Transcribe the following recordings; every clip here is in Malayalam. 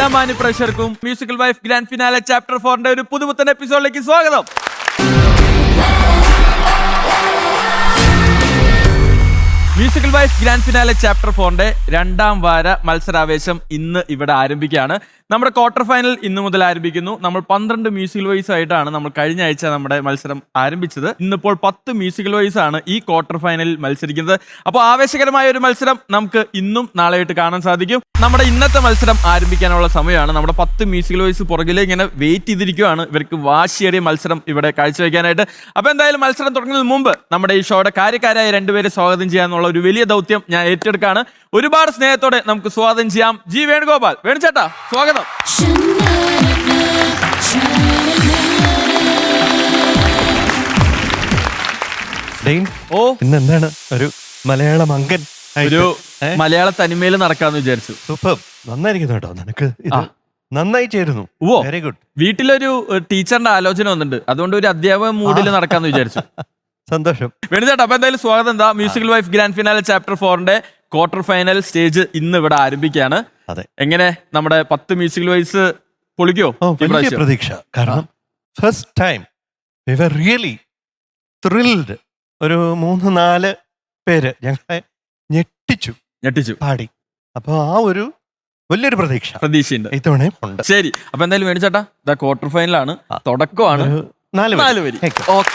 എല്ലാ മാന്യ പ്രേക്ഷകർക്കും musical wife grand finale chapter 4 ഒരു പുതുപുത്തൻ എപ്പിസോഡിലേക്ക് സ്വാഗതം. Musical wife grand finale chapter 4 രണ്ടാം വാര മത്സരാവേശം ഇന്ന് ഇവിടെ ആരംഭിക്കുകയാണ്. നമ്മുടെ ക്വാർട്ടർ ഫൈനൽ ഇന്ന് മുതൽ ആരംഭിക്കുന്നു. നമ്മൾ 12 മ്യൂസിക്കൽ വൈസ് ആയിട്ടാണ് നമ്മൾ കഴിഞ്ഞ ആഴ്ച നമ്മുടെ മത്സരം ആരംഭിച്ചത്. ഇന്നിപ്പോൾ 10 മ്യൂസിക്കൽ വൈസ് ആണ് ഈ ക്വാർട്ടർ ഫൈനലിൽ മത്സരിക്കുന്നത്. അപ്പോൾ ആവേശകരമായ ഒരു മത്സരം നമുക്ക് ഇന്നും നാളെയായിട്ട് കാണാൻ സാധിക്കും. നമ്മുടെ ഇന്നത്തെ മത്സരം ആരംഭിക്കാനുള്ള സമയമാണ്. നമ്മുടെ 10 മ്യൂസിക്കൽ വൈസ് പുറകിൽ ഇങ്ങനെ വെയിറ്റ് ചെയ്തിരിക്കുകയാണ് ഇവർക്ക് വാശിയേറിയ മത്സരം ഇവിടെ കാഴ്ചവെക്കാനായിട്ട്. അപ്പോൾ എന്തായാലും മത്സരം തുടങ്ങുന്നതിന് മുമ്പ് നമ്മുടെ ഈ ഷോയുടെ കാര്യക്കാരായ രണ്ടുപേരെ സ്വാഗതം ചെയ്യാനുള്ള ഒരു വലിയ ദൗത്യം ഞാൻ ഏറ്റെടുക്കുകയാണ്. ഒരുപാട് സ്നേഹത്തോടെ നമുക്ക് സ്വാഗതം ചെയ്യാം ജി വേണുഗോപാൽ. വേണുചേട്ടാ സ്വാഗതം. ഓ ഇന്നെന്താണ് ഒരു മലയാളം അങ്കൻ ഒരു മലയാള തനിമയിൽ നടക്കാന്ന് വിചാരിച്ചു. സൂപ്പർ, നന്നായിരിക്കുന്നു കേട്ടോ. നിനക്ക് ഇത് നന്നായി ചേരുന്നു. ഓ വെരി ഗുഡ്. വീട്ടിലൊരു ടീച്ചറിന്റെ ആലോചന വന്നിട്ടുണ്ട്, അതുകൊണ്ട് ഒരു അധ്യാപക മൂഡിൽ നടക്കാന്ന് വിചാരിച്ചു. സന്തോഷം വേണുചേട്ടാ. അപ്പൊ എന്തായാലും സ്വാഗതം. എന്താ musical wife grand finale chapter 4 quarter final stage ഇന്ന് ഇവിടെ ആരംഭിക്കുകയാണ്. അതെ, എങ്ങനെ നമ്മുടെ 10 മ്യൂസിക്കൽ വൈസ് പൊളിക്കോ? വലിയ പ്രതീക്ഷ. കാരണം first time we were really thrilled. ഒരു 3-4 പേര് ഞങ്ങളെ ഞെട്ടിച്ചു പാടി. അപ്പൊ ആ ഒരു വലിയൊരു പ്രതീക്ഷയുണ്ട് ഇത്തവണ ഉണ്ട്. ശരി, അപ്പൊ എന്തായാലും വേണിച്ചേട്ടാ ഇതാ ക്വാർട്ടർ ഫൈനലാണ്, തുടക്കമാണ്. 4 വരി. ഓക്കെ.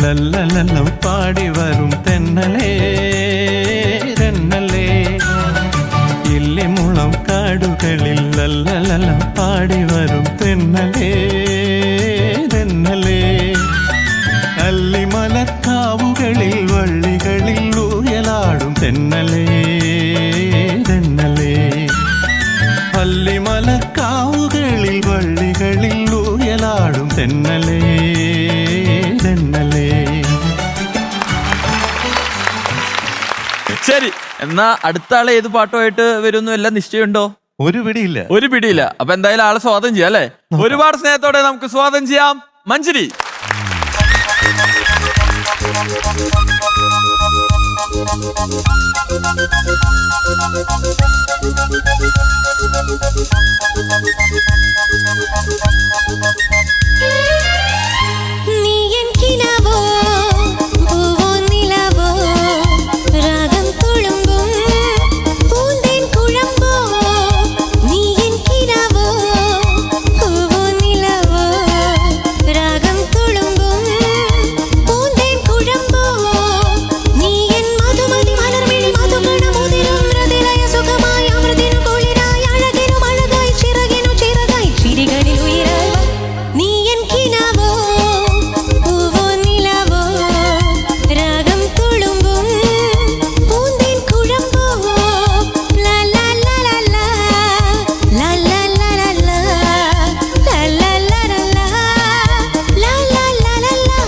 ലല്ലലല്ലം പാടി വരും തെന്നലേ തെന്നലേ, ഇല്ലിമുളം കാടുകളിൽ ലല്ലലല്ലം പാടി വരും തെന്നലേ തെന്നലേ, അല്ലിമലക്കാവുകളിൽ വള്ളികളിൽ ഊയലാടും തെന്നലേ തെന്നലേ, അല്ലിമലക്കാവുകളിൽ വള്ളികളിൽ ഊയലാടും തെന്നലേ തെന്നലേ. ശരി, എന്നാ അടുത്ത ആളെ ഏത് പാട്ടുമായിട്ട് വരുമെന്നും എല്ലാം നിശ്ചയമുണ്ടോ? ഒരു പിടിയില്ല. അപ്പൊ എന്തായാലും ആളെ സ്വാഗതം ചെയ്യാം അല്ലെ? ഒരുപാട് സ്നേഹത്തോടെ നമുക്ക് സ്വാഗതം ചെയ്യാം മഞ്ജരി. നീ എൻ കിനാവോ പൂവോ നിലാവോ രാഗം തുളുമ്പും പൂന്തേൻ കുഴമ്പോ, നീ എൻ കിനാവോ പൂവോ നിലാവോ രാഗം തുളുമ്പും പൂന്തേൻ കുഴമ്പോ, നീ എൻ മധുമതി മലർമിഴി മധുകണമുതിരും ഹൃദയ സുഖമായ അമൃതിനു കുളിരായി അഴകിനും അഴകായി ചിറകിനു ചിറകായി ചിരികളിൽ ഉയരായി നീ എൻ കിനാവോ പൂവോ നിലാവോ രാഗം തുളുമ്പും പൂന്തേൻ കുഴമ്പോ, ലാ ലാ ലാ ലാ ലാ ലാ ലാ ലാ ലാ ലാ ലാ ലാ ലാ ലാ ലാ ലാ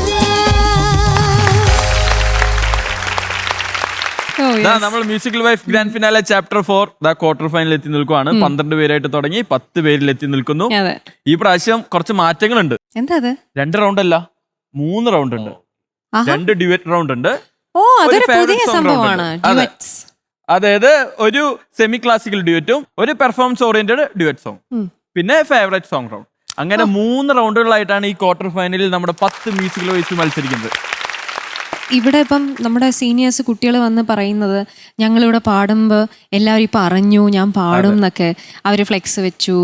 ലാ നമ്മൾ musical wife grand finale chapter 4 quarter final എത്തി നിൽക്കുവാണ്. 12 പേരായിട്ട് തുടങ്ങി 10 പേരിൽ എത്തി നിൽക്കുന്നു. ഈ പ്രാവശ്യം കുറച്ച് മാറ്റങ്ങളുണ്ട്. എന്താ 2 റൗണ്ട് അല്ല, 3 റൗണ്ട് ഉണ്ട്. 2 ഡ്യുവറ്റ് റൗണ്ട് ഉണ്ട്. അതൊരു പുതിയ സംഭവമാണ്. അതായത് ഒരു സെമി ക്ലാസിക്കൽ ഡ്യുവറ്റും ഒരു പെർഫോമൻസ് ഓറിയന്റഡ് ഡ്യുവറ്റ് സോങ്, പിന്നെ ഫേവറേറ്റ് സോങ് റൗണ്ട്. അങ്ങനെ 3 റൗണ്ടുകളായിട്ടാണ് ഈ ക്വാർട്ടർ ഫൈനലിൽ നമ്മുടെ 10 മ്യൂസിക്കൽ വൈസ് മത്സരിക്കുന്നത്. ഇവിടെ ഇപ്പം നമ്മുടെ സീനിയേഴ്സ് കുട്ടികൾ വന്ന് പറയുന്നത് ഞങ്ങളിവിടെ പാടുമ്പോൾ എല്ലാവരും ഇപ്പം അറിഞ്ഞു ഞാൻ പാടും എന്നൊക്കെ അവര് ഫ്ലെക്സ് വെച്ചു,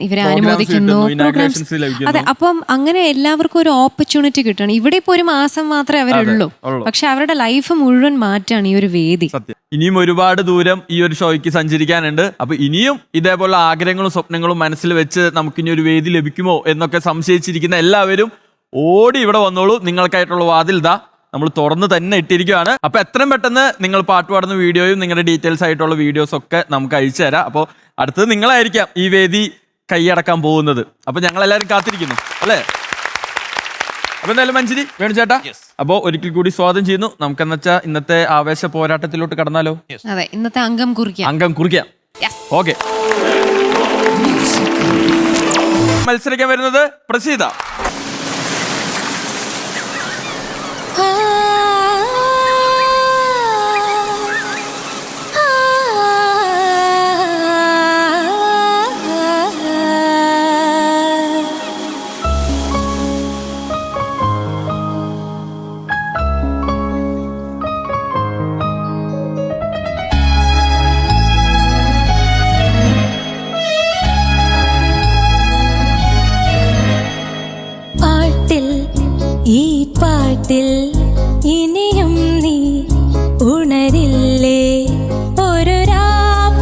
ഇവരെ അനുമോദിക്കുന്നു, പ്രോഗ്രാംസ്. അതെ, അപ്പം അങ്ങനെ എല്ലാവർക്കും ഒരു ഓപ്പർച്യൂണിറ്റി കിട്ടണം. ഇവിടെ ഇപ്പൊ 1 മാസം മാത്രമേ അവരുള്ളൂ, പക്ഷെ അവരുടെ ലൈഫ് മുഴുവൻ മാറ്റാണ് ഈ ഒരു വേദി. ഇനിയും ഒരുപാട് ദൂരം ഈ ഒരു ഷോയ്ക്ക് സഞ്ചരിക്കാനുണ്ട്. അപ്പൊ ഇനിയും ഇതേപോലെ ആഗ്രഹങ്ങളും സ്വപ്നങ്ങളും മനസ്സിൽ വെച്ച് നമുക്കിനി ഒരു വേദി ലഭിക്കുമോ എന്നൊക്കെ സംശയിച്ചിരിക്കുന്ന എല്ലാവരും ഓടി ഇവിടെ വന്നോളൂ. നിങ്ങൾക്കായിട്ടുള്ള വാതിൽ ദാ നമ്മൾ തുറന്ന് തന്നെ ഇട്ടിരിക്കുകയാണ്. അപ്പൊ എത്രയും പെട്ടെന്ന് നിങ്ങൾ പാട്ട് പാടുന്ന വീഡിയോയും നിങ്ങളുടെ ഡീറ്റെയിൽസ് ആയിട്ടുള്ള വീഡിയോസ് ഒക്കെ നമുക്ക് അയച്ചു തരാം. അപ്പോൾ അടുത്തത് നിങ്ങളായിരിക്കാം ഈ വേദി കൈയടക്കാൻ പോകുന്നത്. അപ്പൊ ഞങ്ങൾ എല്ലാവരും കാത്തിരിക്കുന്നു അല്ലേ? അപ്പൊ എന്തായാലും മഞ്ജരി, വേണു ചേട്ടാ, അപ്പോ ഒരിക്കൽ കൂടി സ്വാഗതം ചെയ്യുന്നു. നമുക്കെന്ന് വെച്ചാൽ ഇന്നത്തെ ആവേശ പോരാട്ടത്തിലോട്ട് കടന്നാലോ? അതെ, ഇന്നത്തെ അംഗം കുറിക്കാം. ഓക്കെ, മത്സരിക്കാൻ വരുന്നത് പ്രസീത. ഈ പാട്ടിൽ ഇനിയും നീ ഉണരില്ലേ, ഒരു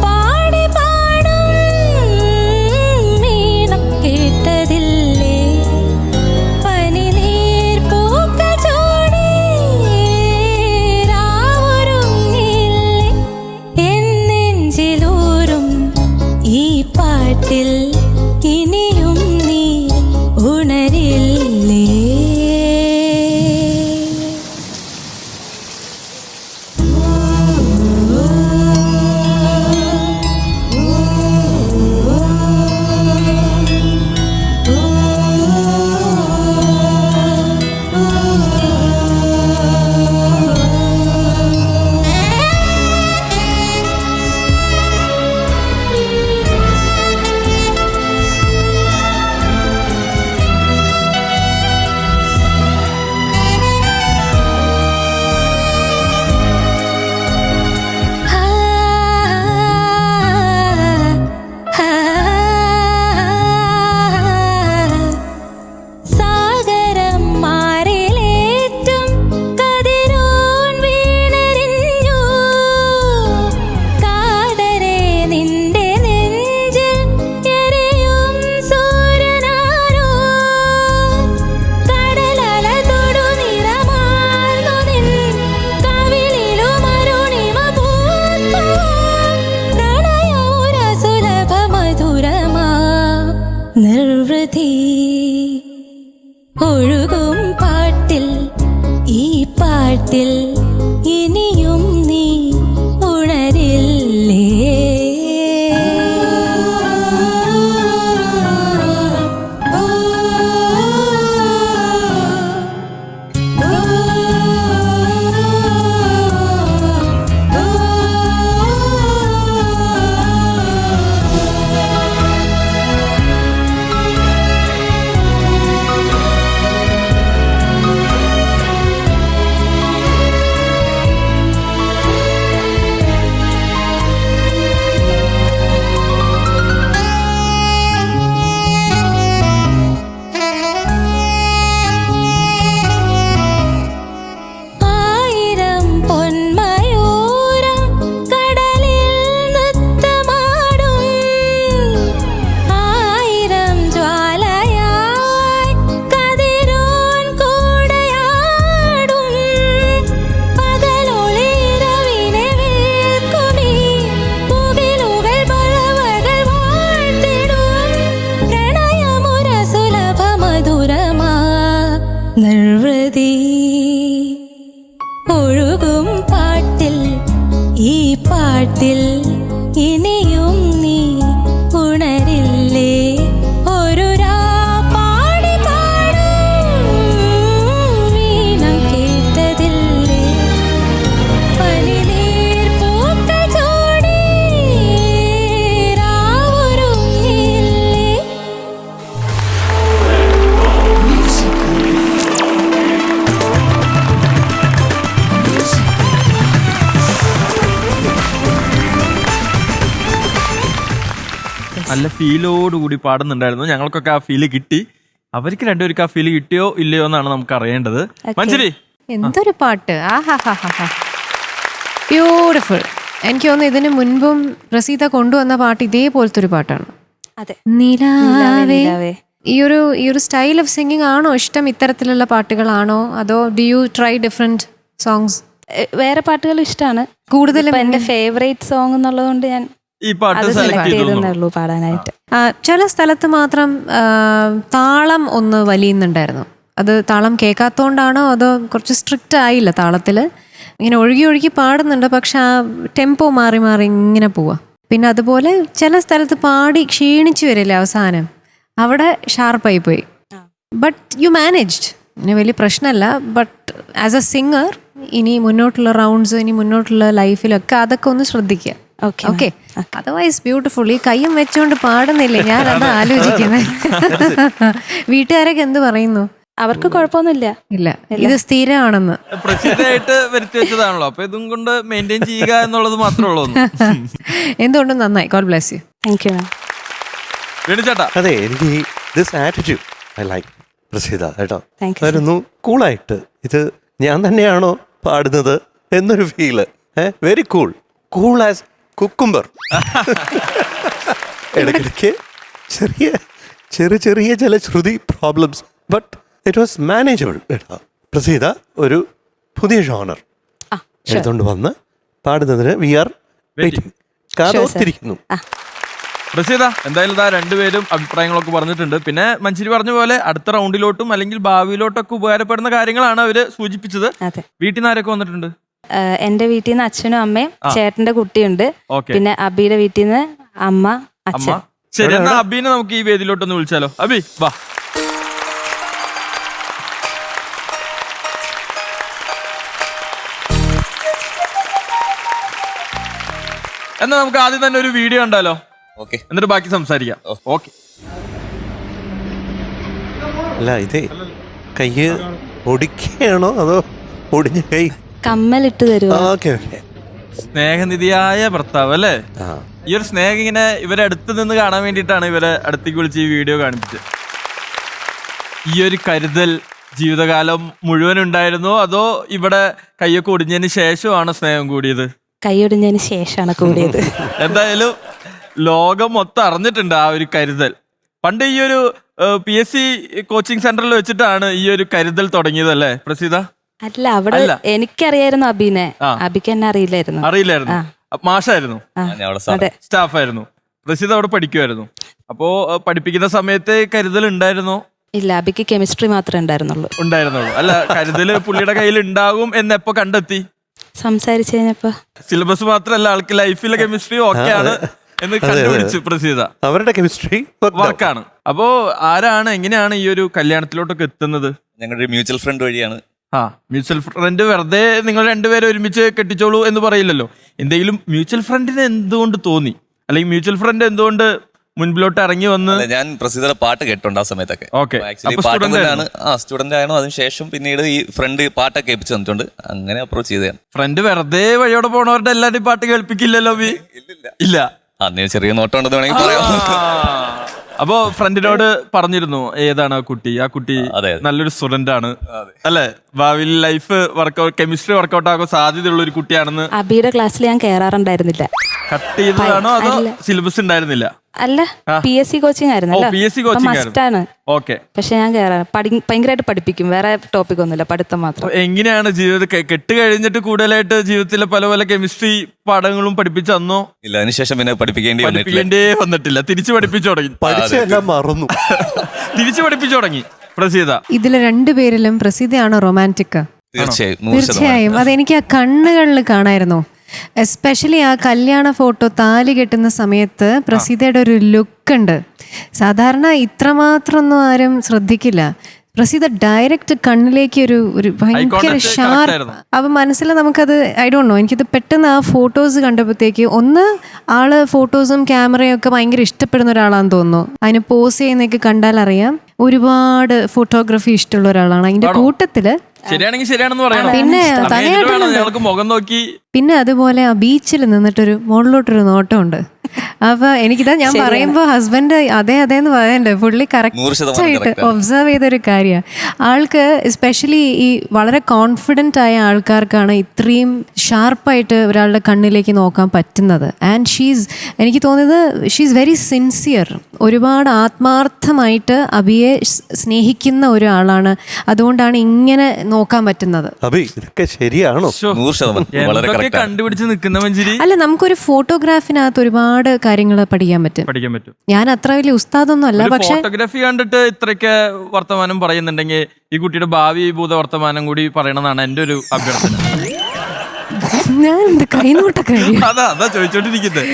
പാടി പാടും വീണം കേട്ടതില്ലേ, പനിനീർ പൂക്ക ചൂടി രാവുരുങ്ങില്ലേ, എന്നെഞ്ചിലൂറും ഈ പാട്ടിൽ ഇനിയും നീ ഉണരില്ലേ. നിർവൃതി ഒഴുകും പാട്ടിൽ ഈ പാട്ടിൽ ഇനിയും നീ ഉണരില്ലേ. നിർവൃതി ഒഴുകും പാട്ടിൽ ഈ പാട്ടിൽ ഇനിയും നീ ഉണരില്ലേ, ഒരു പാടി പാടും വീണം കേട്ടതില്ലേ, പനിനീർ പൂക്ക ചൂടി രാവുരുങ്ങില്ലേ. നല്ല ഫീലോടുകൂടി പാടുന്നുണ്ടായിരുന്നു. ഞങ്ങൾക്കൊക്കെ ആ ഫീല് കിട്ടി. അവർക്ക് രണ്ടുപേർക്ക് ആ ഫീല് കിട്ടിയോ ഇല്ലയോ എന്നാണ് നമുക്ക് അറിയേണ്ടത്. മഞ്ജരി, എന്തൊരു പാട്ട്! ബ്യൂട്ടിഫുൾ. എനിക്ക് തോന്നുന്നു ഇതിനു മുൻപും പ്രസീത കൊണ്ടുവന്ന പാട്ട് ഇതേപോലത്തെ ഒരു പാട്ടാണ്. അതെ, നിലാവേ. ഈ ഒരു സ്റ്റൈൽ ഓഫ് സിംഗിങ് ആണോ ഇഷ്ടം? ഇത്തരത്തിലുള്ള പാട്ടുകളാണോ, അതോ do you try different songs? വേറെ പാട്ടുകൾ ഇഷ്ടമാണ്. കൂടുതലും എന്റെ ഫേവറേറ്റ് സോങ് എന്നുള്ളതുകൊണ്ട് ഞാൻ ഈ പാട്ട് അത് സെലക്ട് സെലക്ട് ചെയ്തു ചെയ്തെന്നുള്ളൂ പാടാനായിട്ട്. ചില സ്ഥലത്ത് മാത്രം താളം ഒന്ന് വലിയുന്നുണ്ടായിരുന്നു. അത് താളം കേൾക്കാത്തോണ്ടാണോ അതോ കുറച്ച് സ്ട്രിക്റ്റ് ആയില്ല താളത്തിൽ, ഇങ്ങനെ ഒഴുകി ഒഴുകി പാടുന്നുണ്ട്, പക്ഷെ ആ ടെമ്പോ മാറി മാറി ഇങ്ങനെ പോവാ. പിന്നെ അതുപോലെ ചില സ്ഥലത്ത് പാടി ക്ഷീണിച്ചു വരില്ലേ അവസാനം, അവിടെ ഷാർപ്പായി പോയി. ബട്ട് യു മാനേജ്ഡ്, പിന്നെ വലിയ പ്രശ്നമല്ല. ബട്ട് ആസ് എ സിംഗർ ഇനി മുന്നോട്ടുള്ള റൗണ്ട്സ്, ഇനി മുന്നോട്ടുള്ള ലൈഫിലൊക്കെ അതൊക്കെ ഒന്ന് ശ്രദ്ധിക്കുക. Okay, otherwise beautiful. ഈ കയ്യും വെച്ചുകൊണ്ട് പാടുന്നില്ലേ, ഞാൻ അത് ആലോചിക്കുന്നത്. വീട്ടുകാരൊക്കെ എന്ത് പറയുന്നു? അവർക്ക് കുഴപ്പമൊന്നുമില്ല. ഇല്ല, ഇത് സ്ഥിരമാണെന്ന്. പ്രസിദ്ധമായിട്ട് വരുത്തി വെച്ചതാണല്ലോ, അപ്പൊ ഇതും കൊണ്ട് മെയിൻറ്റെയിൻ ചെയ്യുക എന്നുള്ളത് മാത്രമേ ഉള്ളൂ. എന്തുകൊണ്ടും നന്നായി. God bless you. Thank you ma'am. വേണിച്ചേട്ടാ. അതെ, എനിക്ക് this attitude I like Praseetha കേട്ടോ. Thank you, വരുന്നു കൂളായിട്ട്, ഇത് ഞാൻ തന്നെയാണോ പാടുന്നത് എന്നൊരു feel. Very cool, cool as cucumber. ഇടയ്ക്കിടയ്ക്ക് ചെറിയ ചെറിയ ചെറിയ ചില ശ്രുതി problems, but it was manageable കേട്ടോ. പ്രസീത ഒരു പുതിയ ജോണർ എടുത്തുകൊണ്ട് വന്ന് പാടുന്നതിന് വി ആർ വെയിറ്റിംഗ്, കാതോർത്തിരിക്കുന്നു. പ്രസീത, എന്തായാലും ഇതാ രണ്ടുപേരും അഭിപ്രായങ്ങളൊക്കെ പറഞ്ഞിട്ടുണ്ട്. പിന്നെ മഞ്ചേരി പറഞ്ഞ പോലെ അടുത്ത റൗണ്ടിലോട്ടും അല്ലെങ്കിൽ ഭാവിയിലോട്ടൊക്കെ ഉപകാരപ്പെടുന്ന കാര്യങ്ങളാണ് അവര് സൂചിപ്പിച്ചത്. അതെ. വീട്ടിൽ നിന്ന് ആരൊക്കെ വന്നിട്ടുണ്ട്? എന്റെ വീട്ടിൽ നിന്ന് അച്ഛനും അമ്മയും ചേട്ടന്റെ കുട്ടിയുണ്ട്. ഓക്കെ. പിന്നെ അബിയുടെ വീട്ടിൽ നിന്ന് അമ്മ, അമ്മ. അച്ഛൻ. ശരി, എന്നാ അബീനെ നമുക്ക് ഈ വേദിയിലോട്ടൊന്ന് വിളിച്ചാലോ? അബി വാ. എന്നാ നമുക്ക് ആദ്യം തന്നെ ഒരു വീഡിയോ ഉണ്ടല്ലോ. ഓക്കെ, എന്നിട്ട് ബാക്കി സംസാരിക്കാം. ഓക്കെ. അല്ല, ഇതേ കയ്യ് ഒടിക്കുകയാണോ അതോ ഒടിഞ്ഞ കൈ? കമ്മലിട്ട് തരുമോ? Okay okay. സ്നേഹനിധിയായ ഭർത്താവ് അല്ലേ? ഈ ഒരു സ്നേഹം ഇങ്ങനെ ഇവരെ അടുത്ത് നിന്ന് കാണാൻ വേണ്ടിയിട്ടാണ് ഇവരെ അടുത്തേക്ക് വിളിച്ച് ഈ വീഡിയോ കാണിച്ചത്. ഈ ഒരു കരുതൽ ജീവിതകാലം മുഴുവൻ ഉണ്ടായിരുന്നോ അതോ ഇവിടെ കയ്യൊക്കെ ഒടിഞ്ഞതിന് ശേഷമാണ് സ്നേഹം കൂടിയത്? കൈയൊടിഞ്ഞതിന് ശേഷമാണ് കൂടിയത്. എന്തായാലും ലോകം മൊത്തം അറിഞ്ഞിട്ടുണ്ട് ആ ഒരു കരുതൽ. പണ്ട് ഈ ഒരു PSC കോച്ചിങ് സെന്ററിൽ വെച്ചിട്ടാണ് ഈ ഒരു കരുതൽ തുടങ്ങിയതല്ലേ പ്രസീത? അല്ല, അവിടെ എനിക്കറിയായിരുന്നു അബിനെ, അബിക്ക് എന്നെ അറിയില്ലായിരുന്നു. അറിയില്ലായിരുന്നു. മാഷായിരുന്നു, അതെ, സ്റ്റാഫായിരുന്നു. പ്രസീത അവിടെ പഠിക്കുമായിരുന്നു. അപ്പോ പഠിപ്പിക്കുന്ന സമയത്ത് കരുതൽ ഉണ്ടായിരുന്നോ? ഇല്ല, അബിക്ക് കെമിസ്ട്രി മാത്രമേ ഉണ്ടായിരുന്നുള്ളൂ. അല്ല, കരുതൽ പുള്ളിയുടെ കയ്യിൽ ഉണ്ടാകും എന്നെപ്പോ കണ്ടെത്തി? സംസാരിച്ചു കഴിഞ്ഞപ്പോ. സിലബസ് മാത്രല്ല, ആൾക്ക് ലൈഫിലെ കെമിസ്ട്രി ഓക്കെയാണ് എന്ന് കണ്ടുപിടിച്ചു പ്രസീത. അവരുടെ കെമിസ്ട്രി വർക്കാണ്. അപ്പോ ആരാണ്, എങ്ങനെയാണ് ഈ ഒരു കല്യാണത്തിലോട്ടൊക്കെ എത്തുന്നത്? ഞങ്ങളുടെ മ്യൂച്വൽ ഫ്രണ്ട് വഴിയാണ്. മ്യൂച്വൽ ഫ്രണ്ട് വെറുതെ നിങ്ങൾ രണ്ടുപേരും ഒരുമിച്ച് കെട്ടിച്ചോളൂ എന്ന് പറയില്ലല്ലോ. എന്തെങ്കിലും മ്യൂച്വൽ ഫ്രണ്ടിന് എന്തുകൊണ്ട് തോന്നി, അല്ലെങ്കിൽ മ്യൂച്വൽ ഫ്രണ്ട് എന്തുകൊണ്ട് മുൻപിലോട്ട് ഇറങ്ങി വന്ന്? ഞാൻ പ്രസിദ്ധയുടെ പാട്ട് കേട്ടോണ്ട് ആ സമയത്തൊക്കെ. ആക്ച്വലി പാട്ട് മുന്നാണ് സ്റ്റുഡന്റ് ആയിരുന്നു. അതിനുശേഷം പിന്നീട് ഈ ഫ്രണ്ട് പാട്ടൊക്കെ കേൾപ്പിച്ചു തന്നിട്ടുണ്ട്. അങ്ങനെ അപ്രോച്ച് ചെയ്തതാണ്. ഫ്രണ്ട് വെറുതെ വഴിയോടെ പോണവരുടെ എല്ലാവരുടെയും പാട്ട് കേൾപ്പിക്കില്ലല്ലോ? ഇല്ല. അന്ന് ചെറിയ നോട്ടം ഉണ്ടെന്ന് വേണമെങ്കിൽ പറയാം. അപ്പോ ഫ്രണ്ടിനോട് പറഞ്ഞിരുന്നു ഏതാണ് ആ കുട്ടി? ആ കുട്ടി നല്ലൊരു സ്റ്റുഡന്റ് ആണ് അല്ലെ, ഭാവിയിൽ ലൈഫ് വർക്കൗട്ട് കെമിസ്ട്രി വർക്കൗട്ട് ആകാൻ സാധ്യതയുള്ള ഒരു കുട്ടിയാണെന്ന്. അബിയുടെ ക്ലാസ്സിൽ ഞാൻ കയറാറുണ്ടായിരുന്നില്ല. കട്ട് ചെയ്തതാണോ അതോ സിലബസ് ഉണ്ടായിരുന്നില്ല? അല്ല, PSC കോച്ചിങ് ആയിരുന്നല്ലോ. PSC കോച്ചിങ് മസ്റ്റാണ്. ഓക്കെ. പക്ഷെ ഞാൻ ഭയങ്കരമായിട്ട് പഠിപ്പിക്കും. വേറെ ടോപ്പിക് ഒന്നുമില്ല, പഠിത്തം മാത്രം. എങ്ങനെയാണ് ജീവിതം കെട്ട് കഴിഞ്ഞിട്ട് കൂടുതലായിട്ട് ജീവിതത്തിലെ പല പല കെമിസ്ട്രി പാഠങ്ങളും പഠിപ്പിച്ചു തന്നോ? ഇല്ല, അതിനുശേഷം പിന്നെ പഠിപ്പിക്കേണ്ടേ വന്നിട്ടില്ല. തിരിച്ചു പഠിപ്പിച്ചു തുടങ്ങി. പഠിച്ചെല്ലാം മറന്നു. തിരിച്ചു പഠിപ്പിച്ചു തുടങ്ങി പ്രസീത. ഇതില് രണ്ടുപേരിലും പ്രസീതയാണോ റൊമാൻറ്റിക്? തീർച്ചയായും. അതെനിക്ക് ആ കണ്ണുകളിൽ കാണായിരുന്നു. എസ്പെഷ്യലി ആ കല്യാണ ഫോട്ടോ താലി കെട്ടുന്ന സമയത്ത് പ്രസീതയുടെ ഒരു ലുക്ക് ഉണ്ട്. സാധാരണ ഇത്രമാത്രം ഒന്നും ആരും ശ്രദ്ധിക്കില്ല. പ്രസീത ഡയറക്റ്റ് കണ്ണിലേക്ക് ഒരു ഭയങ്കര ഷാർപ്പ്. അപ്പൊ മനസ്സിൽ നമുക്കത് ഐ ഡോണ്ട് നോ, എനിക്കത് പെട്ടെന്ന് ആ ഫോട്ടോസ് കണ്ടപ്പോഴത്തേക്ക് ഒന്ന് ആള് ഫോട്ടോസും ക്യാമറയും ഒക്കെ ഭയങ്കര ഇഷ്ടപ്പെടുന്ന ഒരാളാന്ന് തോന്നുന്നു. അതിന് പോസ് ചെയ്യുന്നതൊക്കെ കണ്ടാൽ അറിയാം ഒരുപാട് ഫോട്ടോഗ്രാഫി ഇഷ്ടമുള്ള ഒരാളാണ്. അതിന്റെ കൂട്ടത്തില് ശരിയാണെങ്കിൽ ശരിയാണെന്ന് പറയണം. പിന്നെ ഞങ്ങൾക്ക് മുഖം നോക്കി. പിന്നെ അതുപോലെ ആ ബീച്ചിൽ നിന്നിട്ടൊരു മുകളിലോട്ടൊരു നോട്ടമുണ്ട്. അപ്പൊ എനിക്കിതാ ഞാൻ ശരിയാണ്. പറയുമ്പോ ഹസ്ബൻഡ് അതെ അതേന്ന് പറയണ്ടേ, പുള്ളി 100% കറക്റ്റ് ആയിട്ട് correct ആണ്. ഒബ്സർവ് ചെയ്തൊരു കാര്യമാണ്. ആൾക്ക് എസ്പെഷ്യലി ഈ വളരെ കോൺഫിഡൻ്റ് ആയ ആൾക്കാർക്കാണ് ഇത്രയും ഷാർപ്പായിട്ട് ഒരാളുടെ കണ്ണിലേക്ക് നോക്കാൻ പറ്റുന്നത്. ആൻഡ് എനിക്ക് തോന്നിയത് ഷീസ് വെരി സിൻസിയർ. ഒരുപാട് ആത്മാർത്ഥമായിട്ട് അബിയെ സ്നേഹിക്കുന്ന ഒരാളാണ്. അതുകൊണ്ടാണ് ഇങ്ങനെ നോക്കാൻ പറ്റുന്നത്. അബി ഇതൊക്കെ ശരിയാണോ? 100% വളരെ എന്തൊക്കെ correct ആണ്. കണ്ടുപിടിച്ച് നിൽക്കുന്ന മഞ്ജരി. അല്ല, നമുക്കൊരു ഫോട്ടോഗ്രാഫിനകത്ത് ഒരുപാട് കാര്യങ്ങൾ പഠിക്കാൻ പറ്റും. ഞാൻ അത്ര വലിയ ഉസ്താദൊന്നും അല്ല, പക്ഷെ ഫോട്ടോഗ്രാഫി കണ്ടിട്ട് ഇത്രയൊക്കെ വർത്തമാനം പറയുന്നുണ്ടെങ്കിൽ ഈ കുട്ടിയുടെ ഭാവി ഭൂത വർത്തമാനം കൂടി പറയണമെന്നാണ് എന്റെ ഒരു അഭ്യർത്ഥന. ഞാൻ എന്ത് കൈനോട്ട കാര്യം അതാ ചോദിച്ചോണ്ടിരിക്കുന്നത്.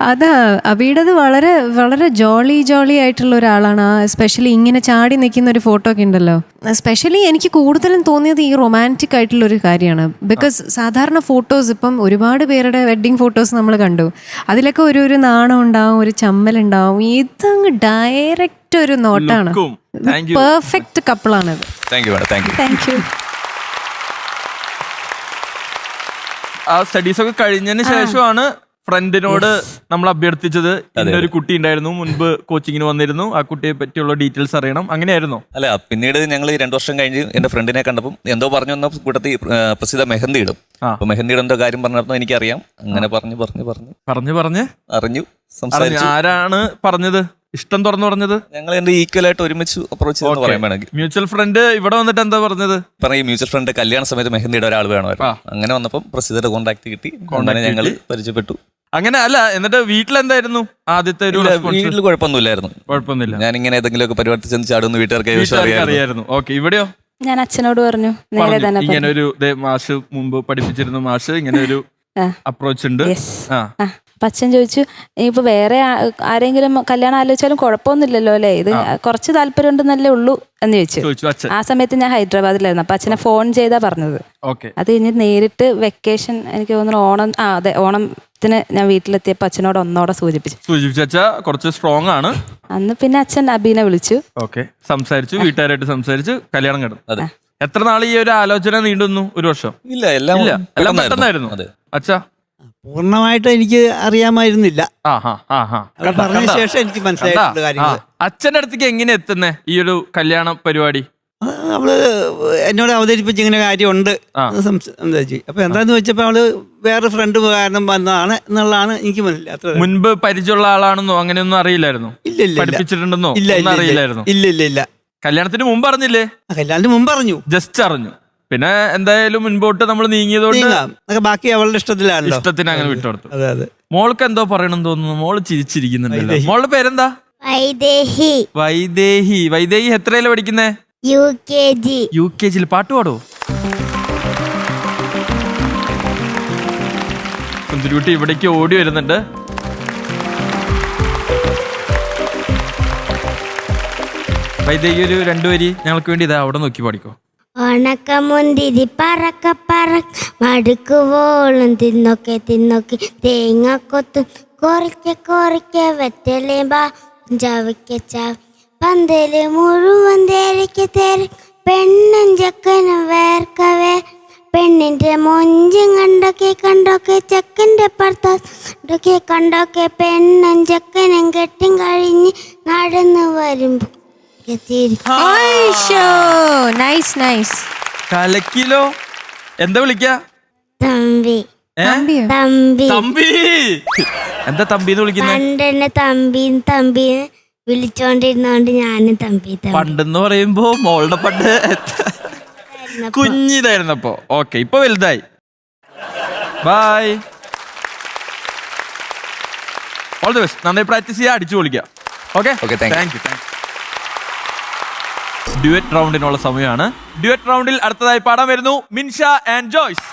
അതാ അബിയുടേത് വളരെ വളരെ ജോളി ആയിട്ടുള്ള ഒരാളാണ്. എസ്പെഷ്യലി ഇങ്ങനെ ചാടി നിൽക്കുന്ന ഒരു ഫോട്ടോ ഒക്കെ ഉണ്ടല്ലോ. എസ്പെഷ്യലി എനിക്ക് കൂടുതലും തോന്നിയത് ഈ റൊമാൻറ്റിക് ആയിട്ടുള്ള ഒരു കാര്യമാണ്. ബിക്കോസ് സാധാരണ ഫോട്ടോസ് ഇപ്പം ഒരുപാട് പേരുടെ വെഡ്ഡിങ് ഫോട്ടോസ് നമ്മൾ കണ്ടു, അതിലൊക്കെ ഒരു നാണം ഉണ്ടാവും, ഒരു ചമ്മലുണ്ടാവും. ഇതങ്ങ് ഡയറക്റ്റ് ഒരു നോട്ടാണ്. Look-ഉം. Thank you. പെർഫെക്റ്റ് കപ്പിളാണിത്. Thank you, madam. Thank you. Thank you. ആ സ്റ്റഡീസ് ഒക്കെ കഴിഞ്ഞതിന് ശേഷമാണ് ഫ്രണ്ടിനോട് നമ്മൾ അഭ്യർത്ഥിച്ചത്. ഇന്നൊരു കുട്ടി ഉണ്ടായിരുന്നു, മുൻപ് കോച്ചിങ്ങിന് വന്നിരുന്നു, ആ കുട്ടിയെ പറ്റിയുള്ള ഡീറ്റെയിൽസ് അറിയണം. അങ്ങനെയായിരുന്നോ? അല്ല, പിന്നീട് ഞങ്ങൾ 2 വർഷം കഴിഞ്ഞ് എന്റെ ഫ്രണ്ടിനെ കണ്ടപ്പം എന്തോ പറഞ്ഞു വന്ന കൂട്ടത്തിൽ പ്രസിദ്ധ മെഹന്തി ഇടും. അപ്പൊ മെഹന്തി ഇടുന്ന കാര്യം പറഞ്ഞപ്പോൾ എനിക്കറിയാം. അങ്ങനെ പറഞ്ഞു അറിഞ്ഞു, സംസാരിച്ചു. ആരാണ് പറഞ്ഞത്? ഇഷ്ടം തുറന്നു പറഞ്ഞത്? ഞങ്ങൾ എന്റെ ഈക്വൽ ആയിട്ട് ഒരുമിച്ച് അപ്രോച്ച് ചെയ്തെന്ന് പറയാൻ വേണമെങ്കിൽ മ്യൂച്വൽ ഫ്രണ്ട് ഇവിടെ വന്നിട്ട് എന്താ പറഞ്ഞത്? പറഞ്ഞ മ്യൂച്വൽ ഫ്രണ്ട് കല്യാണ സമയത്ത് മെഹന്തിയുടെ ഒരാൾ വേണമായിരുന്നു. അങ്ങനെ വന്നപ്പം പ്രസിദ്ധയുടെ കോൺടാക്ട് കിട്ടി. ഞങ്ങൾ പരിചയപ്പെട്ടു. അങ്ങനെ അല്ല, എന്നിട്ട് വീട്ടിലെന്തായിരുന്നു ആദ്യത്തെ ഒരു വീട്ടിൽ കുഴപ്പമൊന്നുമില്ല. ഞാൻ ഇങ്ങനെ ഏതെങ്കിലുമൊക്കെ പരിപാടി ചെന്ന് ചാടുന്ന വീട്ടുകാർക്ക് അറിയായിരുന്നു. ഓക്കെ, ഇവിടെയോ? ഞാൻ അച്ഛനോട് പറഞ്ഞു, നേരെ തന്നെ ഇങ്ങനെ ഒരു മാഷ് മുമ്പ് പഠിപ്പിച്ചിരുന്നു, മാഷ് ഇങ്ങനെ ഒരു അപ്രോച്ച് ഉണ്ട്. അപ്പൊ അച്ഛൻ ചോദിച്ചു, ഇനിയിപ്പോ വേറെ ആരെങ്കിലും കല്യാണം ആലോചിച്ചാലും കുഴപ്പമൊന്നുമില്ലല്ലോ അല്ലേ, ഇത് കുറച്ച് താല്പര്യം ഉണ്ടെന്നല്ലേ ഉള്ളൂ എന്ന് ചോദിച്ചു. ആ സമയത്ത് ഞാൻ ഹൈദരാബാദിലായിരുന്നു. അപ്പൊ അച്ഛനെ ഫോൺ ചെയ്താ പറഞ്ഞത്. അത് കഴിഞ്ഞ് നേരിട്ട് വെക്കേഷൻ, എനിക്ക് തോന്നുന്നു ഓണം, അതെ ഓണത്തിന് ഞാൻ വീട്ടിലെത്തിയപ്പോ അച്ഛനോട് ഒന്നോടെ സൂചിപ്പിച്ചു. കുറച്ച് സ്ട്രോങ് ആണ്. അന്ന് പിന്നെ അച്ഛൻ അബീനെ വിളിച്ചു. സംസാരിച്ചു, വീട്ടുകാരായിട്ട് സംസാരിച്ചു, കല്യാണം കിടന്നു. എത്ര നാൾ ഈ ഒരു ആലോചന നീണ്ടുന്നു? 1 വർഷം? ഇല്ല, എല്ലാം പെട്ടെന്നായിരുന്നു. അച്ഛാ, പൂർണ്ണമായിട്ട് എനിക്ക് അറിയാമായിരുന്നില്ല. പറഞ്ഞ ശേഷം എനിക്ക് മനസ്സിലായിട്ടുള്ള കാര്യങ്ങൾ. അച്ഛൻ്റെ അടുത്തേക്ക് എങ്ങനെ എത്തുന്നേ ഈ ഒരു കല്യാണ പരിപാടി? അവള് എന്നോട് അവതരിപ്പിച്ച് ഇങ്ങനെ കാര്യമുണ്ട് അപ്പൊ എന്താന്ന് വെച്ചപ്പോ അവള് വേറെ ഫ്രണ്ട് കാരണം വന്നതാണ് എന്നുള്ളതാണ് എനിക്ക് മനസ്സിലായത്. മുൻപ് പരിചയമുള്ള ആളാണെന്നോ അങ്ങനെയൊന്നും അറിയില്ലായിരുന്നു? ഇല്ല. പഠിപ്പിച്ചിട്ടുണ്ടെന്നോ? അറിയില്ലായിരുന്നു. ഇല്ല. കല്യാണത്തിന് മുമ്പ് അറിഞ്ഞില്ലേ? കല്യാണത്തിന് മുമ്പ് അറിഞ്ഞു, ജസ്റ്റ് അറിഞ്ഞു. പിന്നെ എന്തായാലും മുൻപോട്ട് നമ്മൾ നീങ്ങിയതുകൊണ്ട് ബാക്കി അവളുടെ ഇഷ്ടത്തിന് അങ്ങനെ വിട്ടുകൊടുത്തു. അതെ. മോൾക്ക് എന്തോ പറയണമെന്ന് തോന്നുന്നു. മോള് ചിരിച്ചിരിക്കുന്നുണ്ടല്ലോ. മോളുടെ പേരെന്താ? വൈദേഹി. എത്രയില പഠിക്കുന്നേ? UKG. പാട്ട് പാടോ? സുന്ദരിക്കുട്ടി ഇവിടേക്ക് ഓടി വരുന്നുണ്ട്. വൈദേഹി ഒരു 2 വരി ഞങ്ങൾക്ക് വേണ്ടി ഇതാ അവിടെ നോക്കി പാടിക്കോ. ഉണക്കമുന്തിരി പറക്ക മടുക്കുവോളും തിന്നൊക്കെ തേങ്ങക്കൊത്തും കൊറിക്ക വെറ്റലേമ്പാ ചവയ്ക്ക പന്തല് മുഴുവൻ തേരി പെണ്ണും ചെക്കനും വേർക്കവേ പെണ്ണിന്റെ മൊഞ്ചും കണ്ടൊക്കെ ചെക്കൻ്റെ ഭർത്താവ് കണ്ടൊക്കെ പെണ്ണും ചെക്കനും കെട്ടും കഴിഞ്ഞ് നടന്നു വരുമ്പോ കലക്കിലോ. എന്താ വിളിക്കാ? തമ്പി. എന്താ തമ്പിന്ന് വിളിക്കുന്നത്? തമ്പി വിളിച്ചോണ്ടിരുന്നോണ്ട് ഞാനും തമ്പി. പണ്ടെന്ന് പറയുമ്പോ മോളുടെ പണ്ട് കുഞ്ഞിതായിരുന്നപ്പോ. ഓക്കെ, ഇപ്പൊ വലുതായി. ബൈ. All the best. നന്നായി പ്രാക്ടീസ് ചെയ്യാൻ, അടിച്ചു പൊളിക്കാം. Okay, thank you. ഡ്യുവറ്റ് റൗണ്ടിനുള്ള സമയമാണ്. ഡ്യുവറ്റ് റൗണ്ടിൽ അടുത്തതായി പാടാൻ വരുന്നു Minsha and Joyce.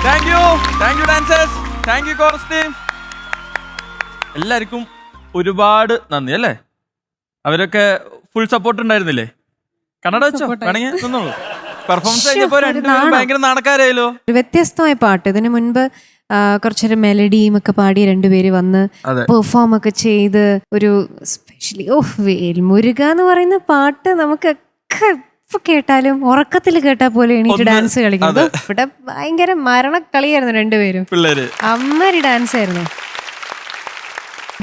Thank you dancers, thank you chorus team. എല്ലാവർക്കും ഒരുപാട് നന്ദി അല്ലേ. അവരൊക്കെ ഫുൾ സപ്പോർട്ട് ഉണ്ടായിരുന്നില്ലേ? കണ്ണട വെച്ചോ, വേണമെങ്കിൽ നിന്നോളൂ. പെർഫോമൻസ് കഴിഞ്ഞപ്പോ രണ്ടുപേരും ഭയങ്കര നാണക്കാരായല്ലോ. ഒരു വ്യത്യസ്തമായ പാട്ട്. ഇതിനു മുൻപ് കുറച്ചൊരു മെലഡിയും ഒക്കെ പാടി രണ്ടുപേര് വന്ന് പെർഫോം ഒക്കെ ചെയ്ത് ഒരു സ്പെഷ്യലി വേൽമുരുക എന്ന് പറയുന്ന പാട്ട് നമുക്കൊക്കെ ഇപ്പൊ കേട്ടാലും ഉറക്കത്തിൽ കേട്ടാൽ പോലെ എണീറ്റ് ഡാൻസ് കളിക്കുന്നത്. ഇവിടെ ഭയങ്കര മരണക്കളിയായിരുന്നു രണ്ടുപേരും. അമ്മരി ഡാൻസ് ആയിരുന്നു.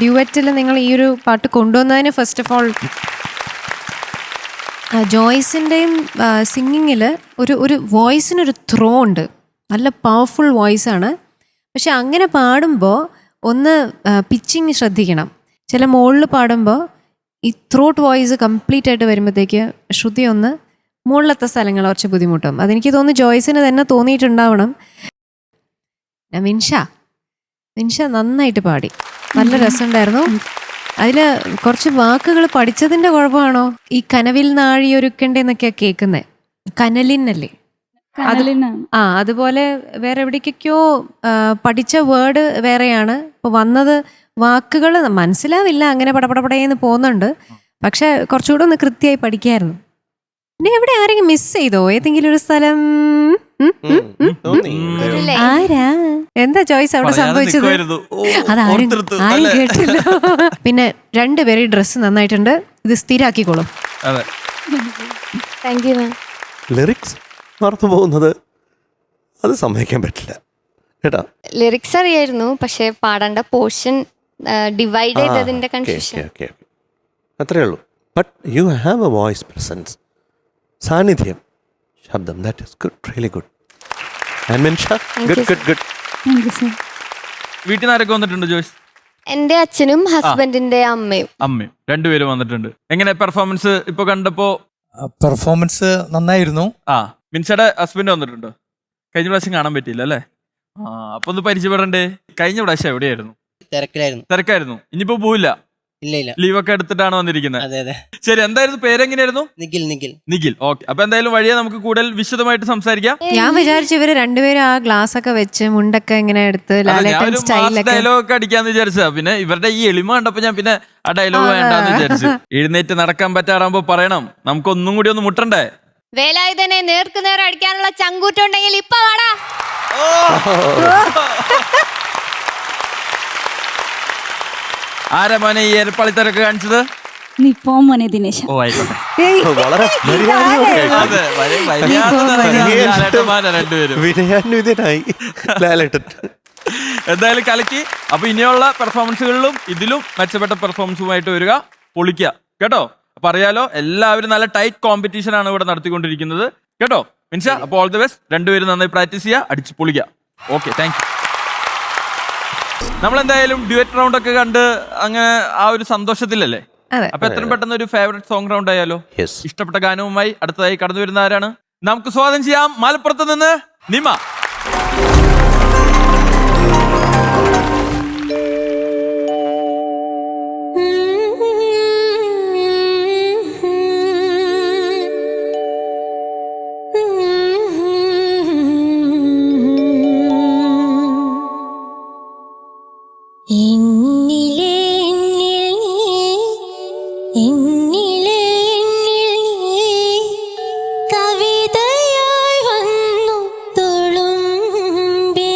ഡ്യുവറ്റിൽ നിങ്ങൾ ഈ ഒരു പാട്ട് കൊണ്ടുവന്നതിന് ഫസ്റ്റ് ഓഫ് ഓൾ ജോയ്സിൻ്റെയും സിംഗിങ്ങിൽ ഒരു വോയിസിനൊരു ത്രോ ഉണ്ട്. നല്ല പവർഫുൾ വോയിസാണ്. പക്ഷെ അങ്ങനെ പാടുമ്പോൾ ഒന്ന് പിച്ചിങ് ശ്രദ്ധിക്കണം. ചില മുകളിൽ പാടുമ്പോൾ ഈ ത്രോട്ട് വോയിസ് കംപ്ലീറ്റ് ആയിട്ട് വരുമ്പോഴത്തേക്ക് ശ്രുതി ഒന്ന് മുകളിലത്തെ സ്ഥലങ്ങൾ കുറച്ച് ബുദ്ധിമുട്ടും. അതെനിക്ക് തോന്നുന്നു ജോയ്സിന് തന്നെ തോന്നിയിട്ടുണ്ടാവണം. മിൻഷ നന്നായിട്ട് പാടി, നല്ല രസമുണ്ടായിരുന്നു. അതിൽ കുറച്ച് വാക്കുകൾ പഠിച്ചതിൻ്റെ കുഴപ്പമാണോ? ഈ കനവിൽ നാഴിയൊരുക്കണ്ടെന്നൊക്കെയാ കേൾക്കുന്നത്. കനലിനല്ലേ? അതുപോലെ വേറെ എവിടേക്കൊക്കെയോ പഠിച്ച വേർഡ് വേറെയാണ്. ഇപ്പോൾ വന്നത് വാക്കുകൾ മനസ്സിലാവില്ല, അങ്ങനെ പടപടപടയെന്ന് പോകുന്നുണ്ട്. പക്ഷെ കുറച്ചുകൂടെ ഒന്ന് കൃത്യമായി പഠിക്കായിരുന്നു. പിന്നെ എവിടെ ആരെങ്കിലും മിസ് ചെയ്തോ ഏതെങ്കിലും ഒരു സ്ഥലം? ആരാ? എന്താ ചോയ്സ് അവിടെ സംഭവിച്ചത്? അതാരും കേട്ടില്ല. പിന്നെ രണ്ടുപേരും ഡ്രസ്സ് നന്നായിട്ടുണ്ട്. ഇത് സ്ഥിരാക്കിക്കോളും. ലിറിക്സ് മറന്നു പോകുന്നത് അത് സമ്മതിക്കാൻ പറ്റില്ല കേട്ടോ. ലിറിക്സ് അറിയായിരുന്നു, പക്ഷെ പാടേണ്ട പോർഷൻ ഡിവൈഡ് ചെയ്തതിന്റെ കൺഫ്യൂഷൻ. അത്രേ ഉള്ളൂ. But you have a voice presence, സാന്നിധ്യം, ശബ്ദം. That is good, really good. And Minsha, good good good. വീട്ടിൽ നിന്ന് ആരൊക്കെ വന്നിട്ടുണ്ട് ജോയ്സ്? എന്റെ അച്ഛനും ഹസ്ബൻഡിന്റെ അമ്മയും രണ്ടുപേരും വന്നിട്ടുണ്ട്. എങ്ങനെ പെർഫോമൻസ് ഇപ്പൊ കണ്ടപ്പോ? പെർഫോമൻസ് നന്നായിരുന്നു. മിൻഷയുടെ ഹസ്ബൻഡ് വന്നിട്ടുണ്ടോ? കഴിഞ്ഞ പ്രാവശ്യം കാണാൻ പറ്റിയില്ല അല്ലേ? അപ്പൊ ഒന്ന് പരിചയപ്പെടണ്ടേ. കഴിഞ്ഞ പ്രാവശ്യം എവിടെയായിരുന്നു? തിരക്കായിരുന്നു. ഇനിയിപ്പോ പോവില്ല? ലീവൊക്കെ എടുത്തിട്ടാണ് വന്നിരിക്കുന്നത്. ശരി, എന്തായിരുന്നു പേരെങ്ങനെയായിരുന്നു? നിഖിൽ. ഓക്കെ. അപ്പൊ എന്തായാലും വഴിയെ നമുക്ക് കൂടുതൽ വിശദമായിട്ട് സംസാരിക്കാം. ഞാൻ വിചാരിച്ചു ഇവര് രണ്ടുപേരും ആ ഗ്ലാസ് ഒക്കെ വെച്ച് മുണ്ടൊക്കെ ഇങ്ങനെ എടുത്ത് ഡയലോഗ് ഒക്കെ അടിക്കാന്ന് വിചാരിച്ചാ. പിന്നെ ഇവരുടെ ഈ എളിമ കണ്ടപ്പോ ഞാൻ പിന്നെ ആ ഡയലോഗ് വേണ്ടാന്ന് വിചാരിച്ചു. എഴുന്നേറ്റ് നടക്കാൻ പറ്റാറാകുമ്പോ പറയണം, നമുക്ക് ഒന്നും കൂടി ഒന്ന് മുട്ടണ്ടേ. വേലായുധനെ നേർക്ക് നേരെ അടിക്കാനുള്ള ചങ്കൂറ്റുണ്ടെങ്കിൽ ഇപ്പൊ വാടാ. ആരാ മോനെ ഈ ഏർപ്പാളിത്തരൊക്കെ കാണിച്ചത്? ദിനേശ്. ഓ ആയിക്കോട്ടെ. വളരെ വിനയാന്വിതനായി ലാലേട്ടൻ. എന്തായാലും കലക്കി. അപ്പൊ ഇനിയുള്ള പെർഫോമൻസുകളിലും ഇതിലും മെച്ചപ്പെട്ട പെർഫോമൻസുമായിട്ട് വരിക, പൊളിക്കുക കേട്ടോ. അപ്പൊ അറിയാലോ, എല്ലാവരും നല്ല ടൈറ്റ് കോമ്പറ്റീഷൻ ആണ് ഇവിടെ നടത്തിക്കൊണ്ടിരിക്കുന്നത് കേട്ടോ. മിൻഷ, അപ്പൊ ഓൾ ദി ബെസ്റ്റ്. രണ്ടുപേരും നന്നായി പ്രാക്ടീസ് ചെയ്യുക, അടിച്ച് പൊളിക്കുക. Okay, thank you. നമ്മളെന്തായാലും ഡ്യുവറ്റ് റൗണ്ട് ഒക്കെ കണ്ട് അങ്ങനെ ആ ഒരു സന്തോഷത്തിലല്ലേ. അപ്പൊ എത്രയും പെട്ടെന്ന് ഒരു ഫേവറേറ്റ് സോങ് റൗണ്ട് ആയാലോ. ഇഷ്ടപ്പെട്ട ഗാനവുമായി അടുത്തതായി കടന്നു വരുന്ന ആരാണ്? നമുക്ക് സ്വാഗതം ചെയ്യാം മലപ്പുറത്ത് നിന്ന് നിമ. കവിതയായി വന്നു തുളുമ്പി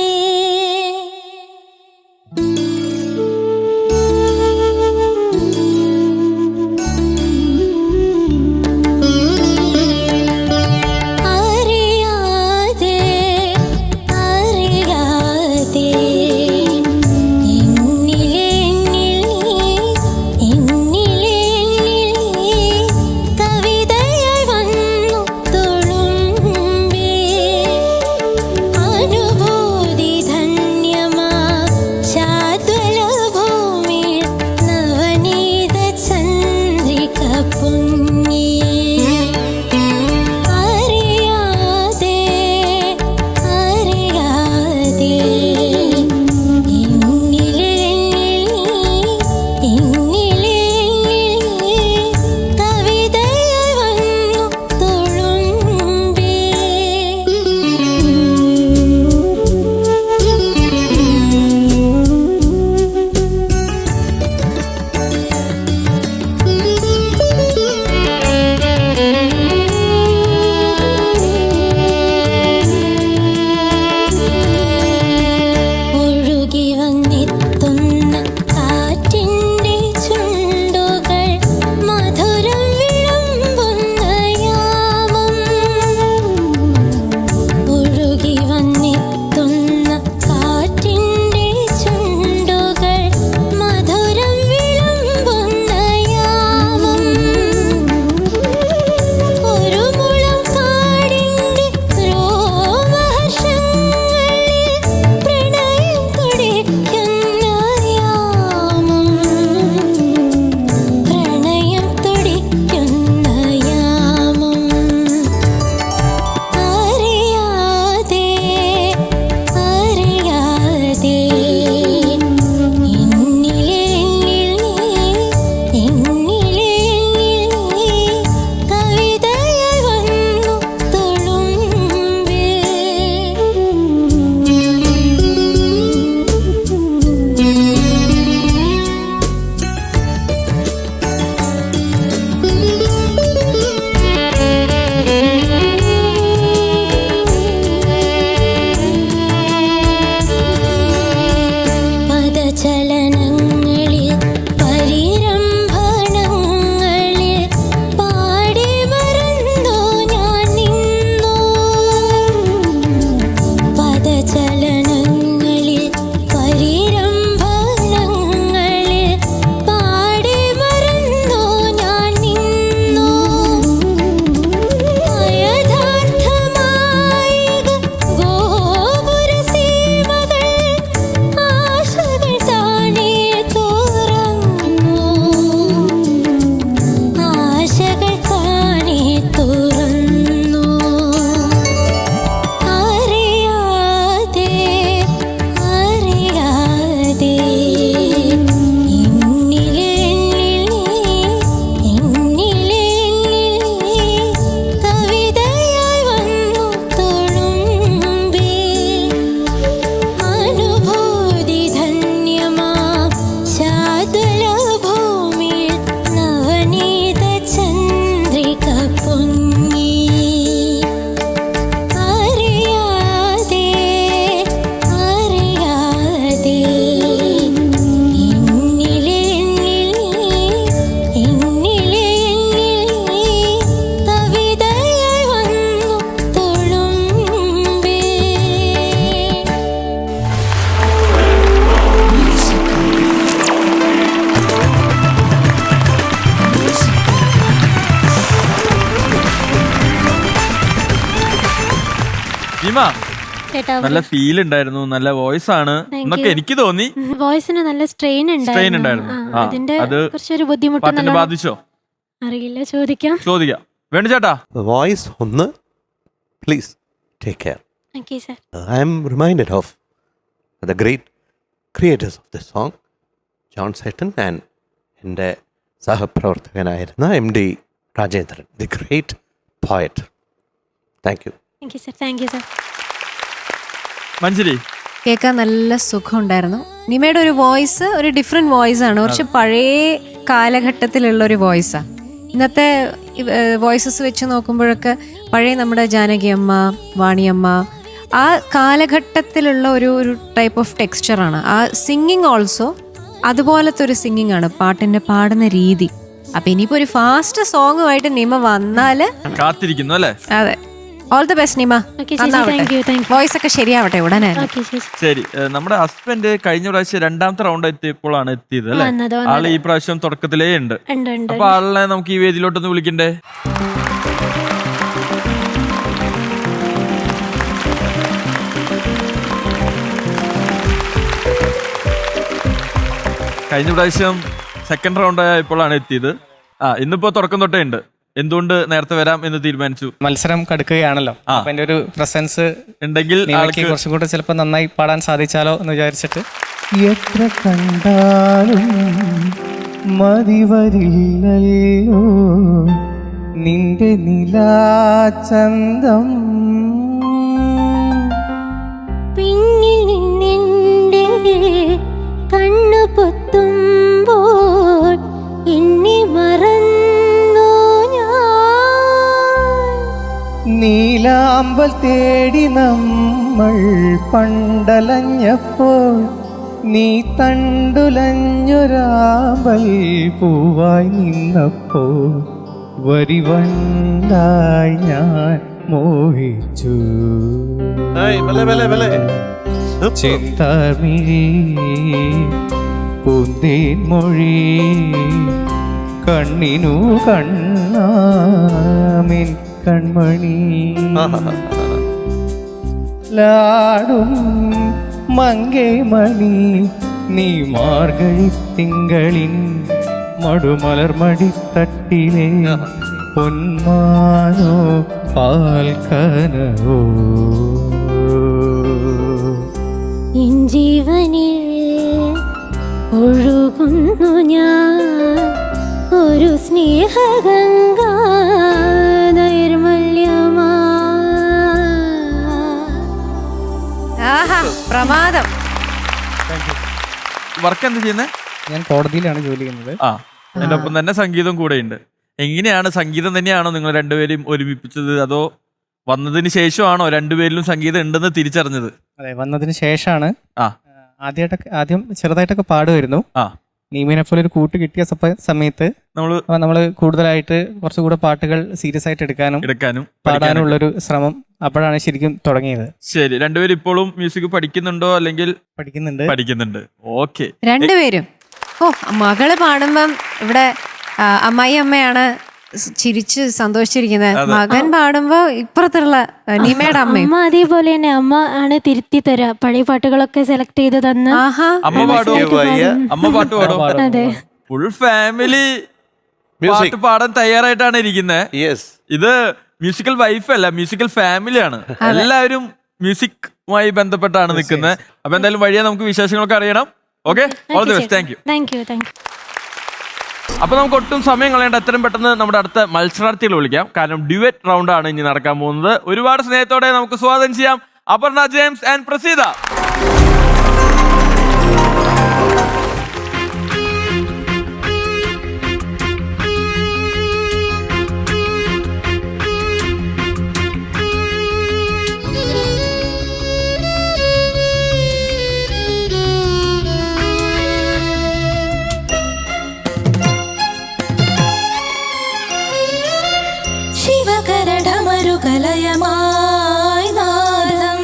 നിമ നല്ല ഫീൽ ഉണ്ടായിരുന്നു, നല്ല വോയിസ് ആണ് എന്നൊക്കെ എനിക്ക് തോന്നി. വോയിസിന് നല്ല സ്ട്രെയിൻ ഉണ്ടായിരുന്നു. അതിന്റെ അത് കുറച്ചൊരു ബുദ്ധിമുട്ട് പാട്ടിനെ ബാധിച്ചോ? അറിയില്ല, ചോദിക്കാം. വേണു ചേട്ടാ, വോയിസ് ഒന്ന് please take care. Okay sir. I am reminded of the great creators of this song, John Sutton and എൻ്റെ സഹപ്രവർത്തകനായിരുന്ന MD Rajendran, the great poet. Thank you. Thank you sir. Thank you sir. Manjari, കേൾക്കാൻ നല്ല സുഖം ഉണ്ടായിരുന്നു. നിമയുടെ ഒരു വോയിസ് ഒരു ഡിഫറെന്റ് വോയിസ് ആണ്, കുറച്ച് പഴയ കാലഘട്ടത്തിലുള്ള ഒരു വോയിസാണ്. ഇന്നത്തെ വോയിസസ് വെച്ച് നോക്കുമ്പോഴൊക്കെ പഴയ നമ്മുടെ ജാനകി അമ്മ, വാണിയമ്മ, ആ കാലഘട്ടത്തിലുള്ള ഒരു ടൈപ്പ് ഓഫ് ടെക്സ്ചറാണ്. ആ സിംഗിങ് ഓൾസോ അതുപോലത്തെ ഒരു സിംഗിങ് ആണ്, പാട്ടിന്റെ പാടുന്ന രീതി. അപ്പൊ ഇനിയിപ്പോ ഒരു ഫാസ്റ്റ് സോങ്ങുമായിട്ട് നിമ വന്നാല് കാത്തിരിക്കുന്നു അല്ലേ? അതെ. All the best Nima. Voice ഒക്കെ ശരിയാവട്ടെ ഉടനെ. ശരി, നമ്മുടെ ഹസ്ബൻഡ് കഴിഞ്ഞ പ്രാവശ്യം രണ്ടാമത്തെ റൗണ്ട് എത്തിയപ്പോഴാണ് എത്തിയത് അല്ലേ? ആള് ഈ പ്രാവശ്യം തുടക്കത്തിലേ ഉണ്ട്. അപ്പൊ ആളിനെ നമുക്ക് ഈ വേദിയിലോട്ടൊന്ന് വിളിക്കണ്ടേ? കഴിഞ്ഞ പ്രാവശ്യം സെക്കൻഡ് റൗണ്ട് ആയപ്പോഴാണ് എത്തിയത്. ഇന്നിപ്പോ തുടക്കം തൊട്ടേ ഉണ്ട്. എന്തുകൊണ്ട് നേരത്തെ വരാം എന്ന് തീരുമാനിച്ചു? മത്സരം കടുക്കുകയാണല്ലോ, അപ്പൊ എന്റെ ഒരു പ്രസൻസ് ഉണ്ടെങ്കിൽ കുറച്ചും കൂടെ ചിലപ്പോൾ നന്നായി പാടാൻ സാധിച്ചാലോ എന്ന് വിചാരിച്ചിട്ട്. എത്ര കണ്ടാലും മതി വരില്ലല്ലോ നിന്റെ നിലാചന്തം, പിന്നിൽ നിന്നെന്റെ കണ്ണു പൊത്തുമ്പോൾ എന്നെ മറന്നു ഞാൻ. നീലാമ്പൽ തേടി നമ്മൾ പണ്ടലഞ്ഞപ്പോൾ നീ തണ്ടുലഞ്ഞൊരാമ്പൽ പൂവായി നിന്നപ്പോൾ വരിവണ്ടായി ഞാൻ മോഹിച്ചു. ചെന്താമിഴി പൂന്തേൻ മൊഴി കണ്ണിനു കണ്ണാമിൻ കൺമണി, ലാടും മങ്കേ മണി നീ മാർഗഴി തിങ്കളിൻ മടുമലർമടിത്തട്ടിലെ പൊന്മാനോ പാൽക്കനവോ. എൻ ജീവനിൽ ഒഴുകുന്നു ഞാൻ ഒരു സ്നേഹഗംഗാ നൈർമല്യമാ. പ്രമാദം. വർക്ക് എന്ത് ചെയ്യുന്നത്? ഞാൻ കോടതിയിലാണ് ജോലി ചെയ്യുന്നത്. അതിന്റെ ഒപ്പം തന്നെ സംഗീതം കൂടെ ഉണ്ട്. എങ്ങനെയാണ്, സംഗീതം തന്നെയാണോ നിങ്ങൾ രണ്ടുപേരും ഒരുമിപ്പിച്ചത്, അതോ വന്നതിന് ശേഷമാണോ രണ്ടുപേരിലും സംഗീതം ഉണ്ടെന്ന് തിരിച്ചറിഞ്ഞത്? അതെ, വന്നതിന് ശേഷമാണ്. ആദ്യം ചെറുതായിട്ടൊക്കെ പാടുമായിരുന്നു. നീമിനെ പോലെ ഒരു കൂട്ട് കിട്ടിയ സമയത്ത് നമ്മള് കൂടുതലായിട്ട് കുറച്ചുകൂടെ പാട്ടുകൾ സീരിയസ് ആയിട്ട് എടുക്കാനും പാടാനുള്ളൊരു ശ്രമം അപ്പോഴാണ് ശരിക്കും തുടങ്ങിയത്. ശരി, രണ്ടുപേരും ഇപ്പോഴും മ്യൂസിക് പഠിക്കുന്നുണ്ടോ? അല്ലെങ്കിൽ പഠിക്കുന്നുണ്ട്. ഓക്കെ, രണ്ടുപേരും. ഓ, മകള് പാടുമ്പം ഇവിടെ അമ്മായി അമ്മയാണ് ചിരിച്ച് സന്തോഷിച്ചിരിക്കുന്നത്. മകൻ പാടുമ്പോ ഇപ്പുറത്തുള്ള നിമയുടെ അമ്മയും അതേപോലെ തന്നെ അമ്മ ആണ് തിരുത്തി തരാ, പഴയ പാട്ടുകളൊക്കെ സെലക്ട് ചെയ്ത് തന്ന്. അമ്മ പാട്ട് പാടും. അതെ, ഫുൾ ഫാമിലി പാട്ട് പാടാൻ തയ്യാറായിട്ടാണ് ഇരിക്കുന്നത്. ഇത് മ്യൂസിക്കൽ വൈഫ് അല്ല, മ്യൂസിക്കൽ ഫാമിലിയാണ്. എല്ലാവരും മ്യൂസിക്കുമായി ബന്ധപ്പെട്ടാണ് നിൽക്കുന്നത്. അപ്പൊ എന്തായാലും വഴിയെ നമുക്ക് വിശേഷങ്ങളൊക്കെ അറിയണം. Okay, all the best. Thank U. അപ്പൊ നമുക്ക് ഒട്ടും സമയം കളയേണ്ട, എത്രയും പെട്ടെന്ന് നമ്മുടെ അടുത്ത മത്സരാർത്ഥികൾ വിളിക്കാം. കാരണം ഡ്യുവറ്റ് റൗണ്ട് ആണ് ഇനി നടക്കാൻ പോകുന്നത്. ഒരുപാട് സ്നേഹത്തോടെ നമുക്ക് സ്വാഗതം ചെയ്യാം അപർണ ജെയിംസ് ആൻഡ് പ്രസീത. ശിവകരടമരുകലയമായി നാദം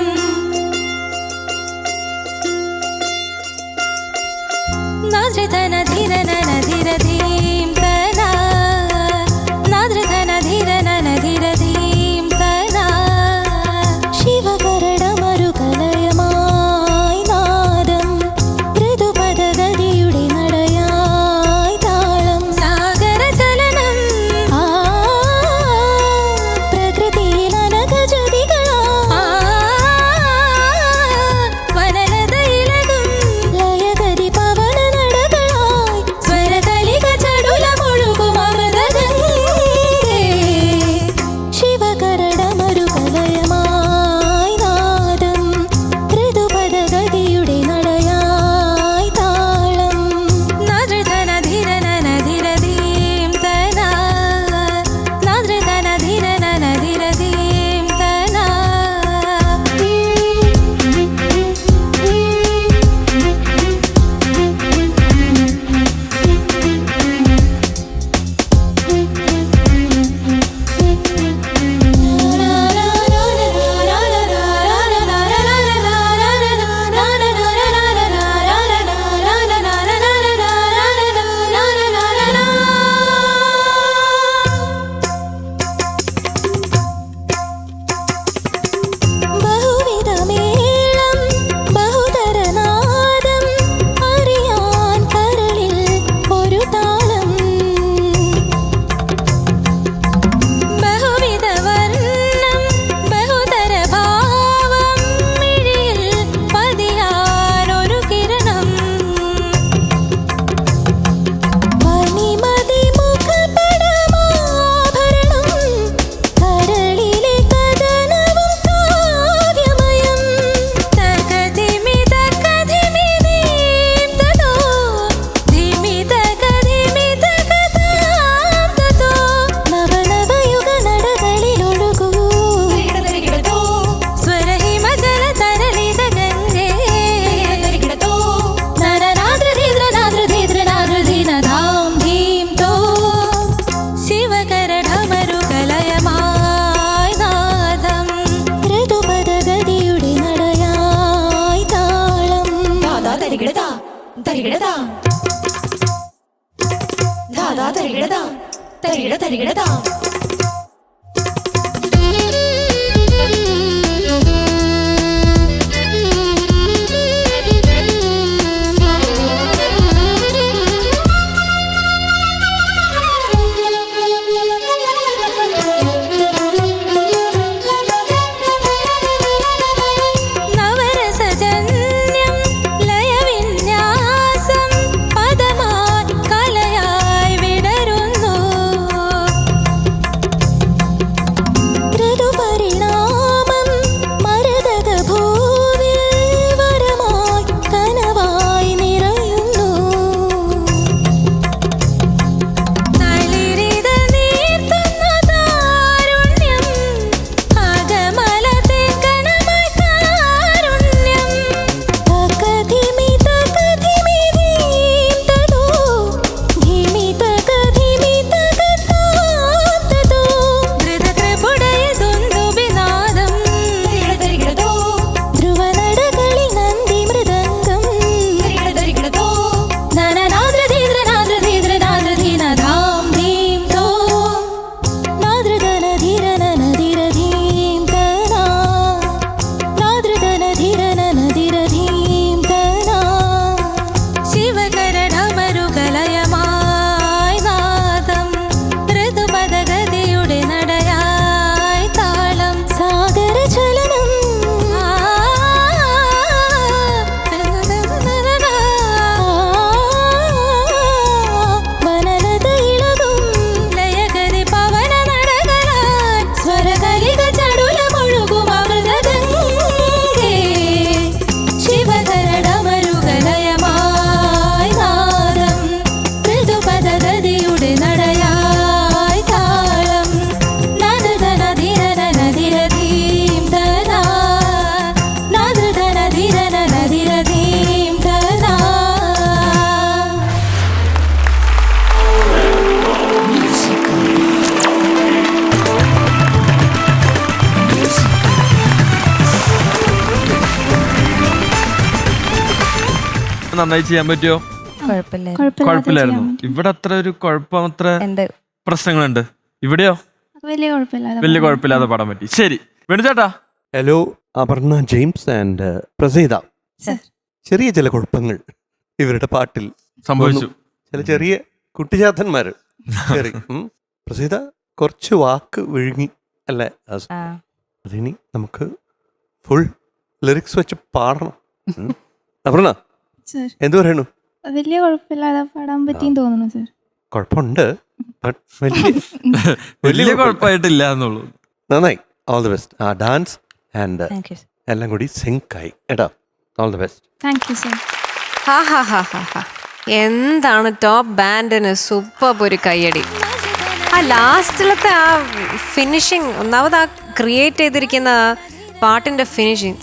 നന്നായി ചെയ്യാൻ പറ്റുമോ? കുഴപ്പമില്ലായിരുന്നു. ഇവിടെ അത്ര ഒരു കുഴപ്പം, അത്ര പ്രശ്നങ്ങളുണ്ട്. ഇവിടെയോ വലിയ കുഴപ്പമില്ലാതെ പാടാൻ പറ്റി. ശരി വേണുചേട്ടാ. Hello Aparna James and Praseetha. ചെറിയ ചില കുഴപ്പങ്ങൾ ഇവരുടെ പാട്ടിൽ സംഭവിച്ചു. ചില ചെറിയ കുട്ടിചാത്തന്മാര്. പ്രസീത കുറച്ച് വാക്ക് വിഴുങ്ങി അല്ലേ? അതിനി നമുക്ക് ഫുൾ ലിറിക്സ് വെച്ച് പാടണം. അപർണ എന്തു പറയണു? വലിയ കുഴപ്പമില്ലാതെ പാടാൻ പറ്റിയെന്ന് തോന്നുന്നു സർ. കുഴപ്പമുണ്ട്, വലിയ കുഴപ്പമായിട്ടില്ല എന്നുള്ളൂ. നന്നായി. All the best. ആ ഡാൻസ് ആൻഡ് എല്ലാം കൂടി സിങ്ക് ആയി കേട്ടോ. All the best. Thank you sir. എന്താണ് ടോപ്പ് ബാൻഡിന് സൂപ്പർ ഒരു കയ്യടി. ആ ലാസ്റ്റിലത്തെ ആ ഫിനിഷിങ്, ഒന്നാമത് ആ ക്രിയേറ്റ് ചെയ്തിരിക്കുന്ന പാട്ടിന്റെ ഫിനിഷിങ്,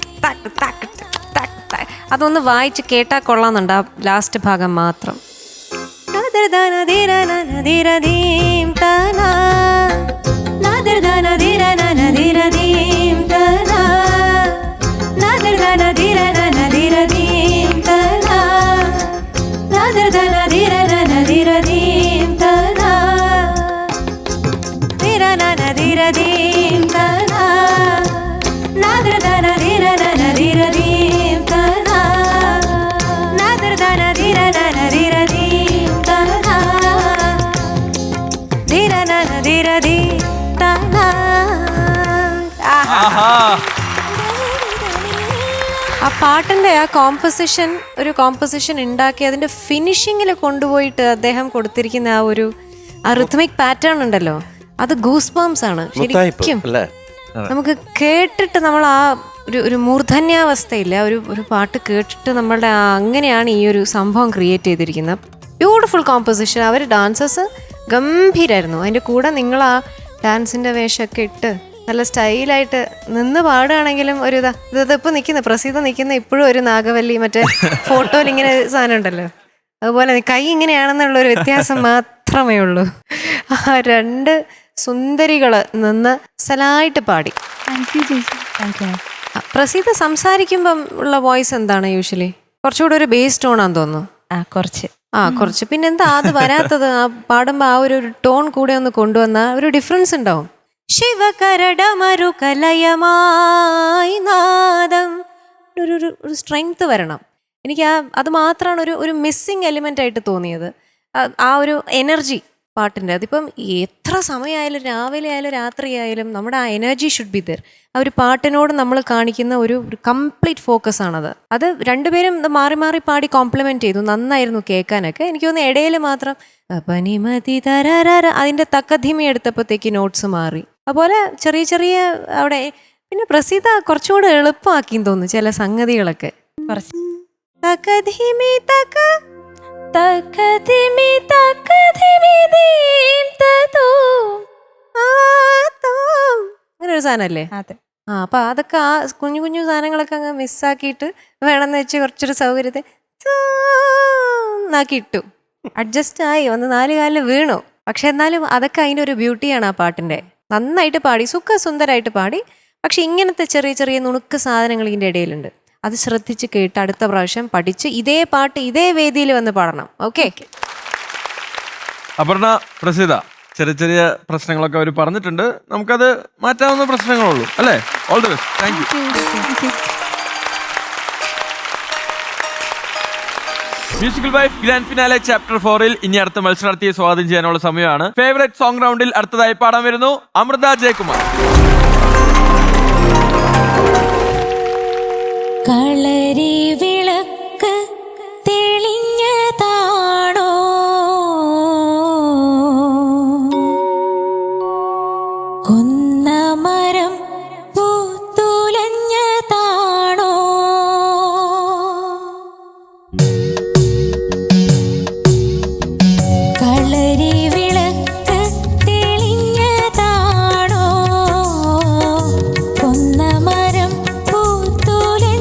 അതൊന്ന് വായിച്ച് കേട്ടാൽ കൊള്ളാന്നുണ്ട് ആ ലാസ്റ്റ് ഭാഗം മാത്രം. ആ പാട്ടിന്റെ ആ ഒരു കോമ്പോസിഷൻ ഉണ്ടാക്കി അതിന്റെ ഫിനിഷിങ്ങിൽ കൊണ്ടുപോയിട്ട് അദ്ദേഹം കൊടുത്തിരിക്കുന്ന ആ ഒരു റിത്മിക് പാറ്റേൺ ഉണ്ടല്ലോ, അത് ഗൂസ് ബംസ് ആണ് ശരിക്കും. നമുക്ക് കേട്ടിട്ട് നമ്മൾ ആ ഒരു മൂർധന്യാവസ്ഥയില്ല, ഒരു പാട്ട് കേട്ടിട്ട് നമ്മളുടെ അങ്ങനെയാണ് ഈ ഒരു സംഭവം ക്രിയേറ്റ് ചെയ്തിരിക്കുന്നത്. Beautiful composition. അവർ ഡാൻസേഴ്സ് ഗംഭീരായിരുന്നു. അതിൻ്റെ കൂടെ നിങ്ങൾ ആ ഡാൻസിൻ്റെ വേഷമൊക്കെ ഇട്ട് നല്ല സ്റ്റൈലായിട്ട് നിന്ന് പാടുകയാണെങ്കിലും ഒരു ഇതിപ്പോൾ നിൽക്കുന്ന പ്രസീത നിൽക്കുന്ന ഇപ്പോഴും ഒരു നാഗവല്ലി മറ്റേ ഫോട്ടോയിൽ ഇങ്ങനെ സാധനം ഉണ്ടല്ലോ, അതുപോലെ കൈ ഇങ്ങനെയാണെന്നുള്ളൊരു വ്യത്യാസം മാത്രമേ ഉള്ളൂ. ആ രണ്ട് സുന്ദരികള് നിന്ന് സലായിട്ട് പാടി. പ്രസീത സംസാരിക്കുമ്പം ഉള്ള വോയിസ് എന്താണ് യൂഷ്വലി? കുറച്ചുകൂടെ ഒരു ബേസ് ടോൺ ആണെന്ന് തോന്നുന്നു. കുറച്ച് കുറച്ച് പിന്നെന്താ അത് വരാത്തത്? ആ പാടുമ്പോൾ ആ ഒരു ടോൺ കൂടെ ഒന്ന് കൊണ്ടുവന്ന ഒരു ഡിഫറൻസ് ഉണ്ടാവും. ശിവകരടമരു കലയമായി നാദം, ഒരു സ്ട്രെങ്ത് വരണം. എനിക്ക് അത് മാത്രമാണ് ഒരു മിസ്സിങ് എലിമെൻ്റ് ആയിട്ട് തോന്നിയത്. ആ ഒരു എനർജി പാട്ടിൻ്റെ. അതിപ്പം എത്ര സമയമായാലും, രാവിലെ ആയാലും രാത്രി ആയാലും, നമ്മുടെ ആ എനർജി ഷുഡ് ബി ദർ. ആ ഒരു പാട്ടിനോട് നമ്മൾ കാണിക്കുന്ന ഒരു കംപ്ലീറ്റ് ഫോക്കസ് ആണത്. അത് രണ്ടുപേരും മാറി മാറി പാടി കോംപ്ലിമെൻ്റ് ചെയ്തു. നന്നായിരുന്നു കേൾക്കാനൊക്കെ. എനിക്ക് തോന്നുന്നു ഇടയിൽ മാത്രം പനിമതി തരര അതിൻ്റെ തക്കധിമി എടുത്തപ്പോഴത്തേക്ക് നോട്ട്സ് മാറി. അതുപോലെ ചെറിയ ചെറിയ അവിടെ. പിന്നെ പ്രസീത കുറച്ചുകൂടെ എളുപ്പമാക്കിന്ന് തോന്നുന്നു ചില സംഗതികളൊക്കെ. തകധിമി തക തകധിമി തകധിമി ദീം തതോ അങ്ങനെ ഒരു സാധനമല്ലേ? അതെ. അപ്പൊ അതൊക്കെ ആ കുഞ്ഞു കുഞ്ഞു സാധനങ്ങളൊക്കെ അങ്ങ് മിസ്സാക്കിയിട്ട് വേണമെന്ന് വെച്ച് കുറച്ചൊരു സൗകര്യത്തെ എന്നാക്കി ഇട്ടു. അഡ്ജസ്റ്റ് ആയി, ഒന്ന് 4 കാലിൽ വീണു. പക്ഷെ എന്നാലും അതൊക്കെ അതിൻ്റെ ഒരു ബ്യൂട്ടിയാണ് ആ പാട്ടിൻ്റെ. നന്നായിട്ട് പാടി, സുന്ദരമായിട്ട് പാടി. പക്ഷെ ഇങ്ങനത്തെ ചെറിയ ചെറിയ നുണുക്ക് സാധനങ്ങൾ ഇതിൻ്റെ ഇടയിലുണ്ട്. അത് ശ്രദ്ധിച്ച് കേട്ട് അടുത്ത പ്രാവശ്യം പഠിച്ച് ഇതേ പാട്ട് ഇതേ വേദിയിൽ വന്ന് പാടണം. ഓക്കെ. അപർണ, പ്രസീത, ചെറിയ ചെറിയ പ്രശ്നങ്ങളൊക്കെ അവർ പറഞ്ഞിട്ടുണ്ട്. നമുക്കത് മാറ്റാവുന്ന പ്രശ്നങ്ങളുള്ളൂ അല്ലേ? All the best. Thank you. Musical wife grand finale chapter 4-ൽ ഇനി അടുത്ത മത്സരാർത്ഥിയെ സ്വാഗതം ചെയ്യാനുള്ള സമയമാണ്. ഫേവറേറ്റ് സോങ് റൗണ്ടിൽ അടുത്തതായി പാടാൻ വരുന്നു അമൃത ജയകുമാർ. കളരി വിളക്ക് തെളിഞ്ഞതാണോ, കുന്നമരം പൂത്തുലഞ്ഞതാണോ, കളരി വിളക്ക് തെളിഞ്ഞതാണോ, കുന്നമരം പൂത്തുലഞ്ഞതാണോ,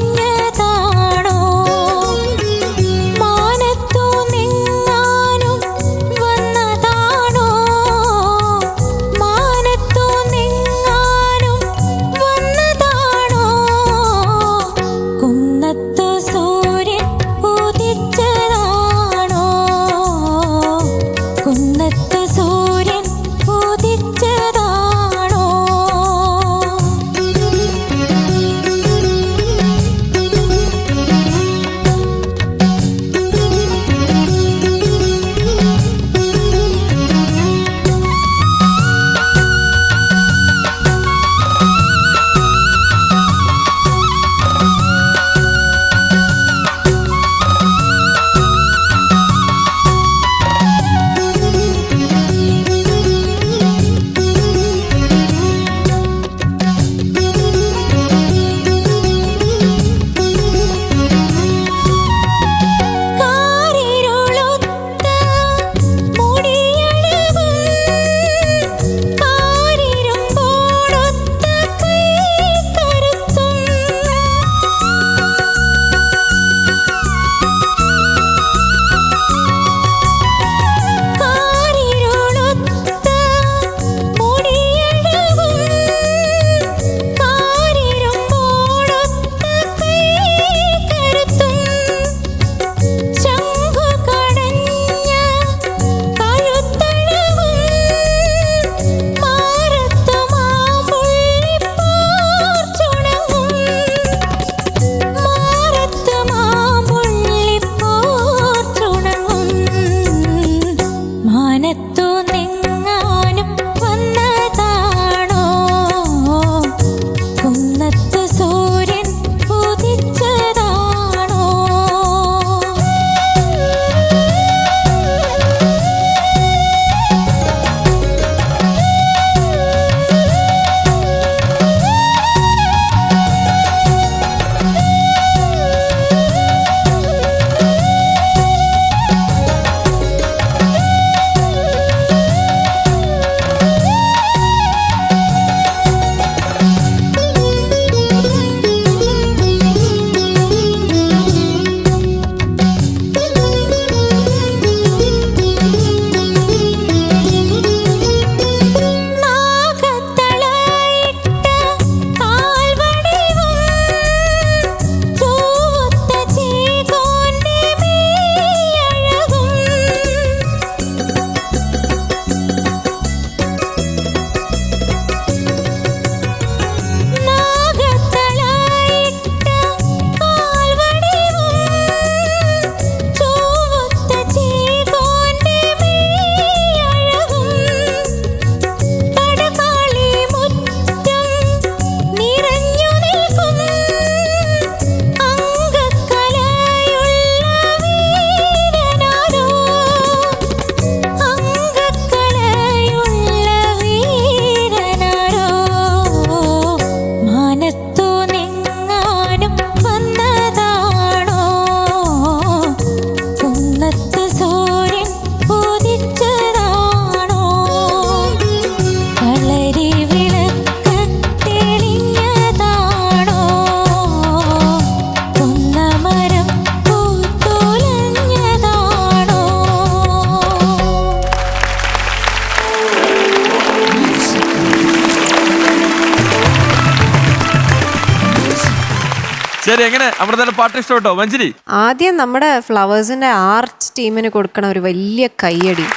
ശരി, എങ്ങനെ അമൃതയുടെ പാട്ട് ഇഷ്ടപ്പെട്ടോ മഞ്ജരി? ആദ്യം നമ്മുടെ ഫ്ലവേഴ്സിന്റെ ആർട്ട് ടീമിന് കൊടുക്കണ ഒരു വലിയ കയ്യടി.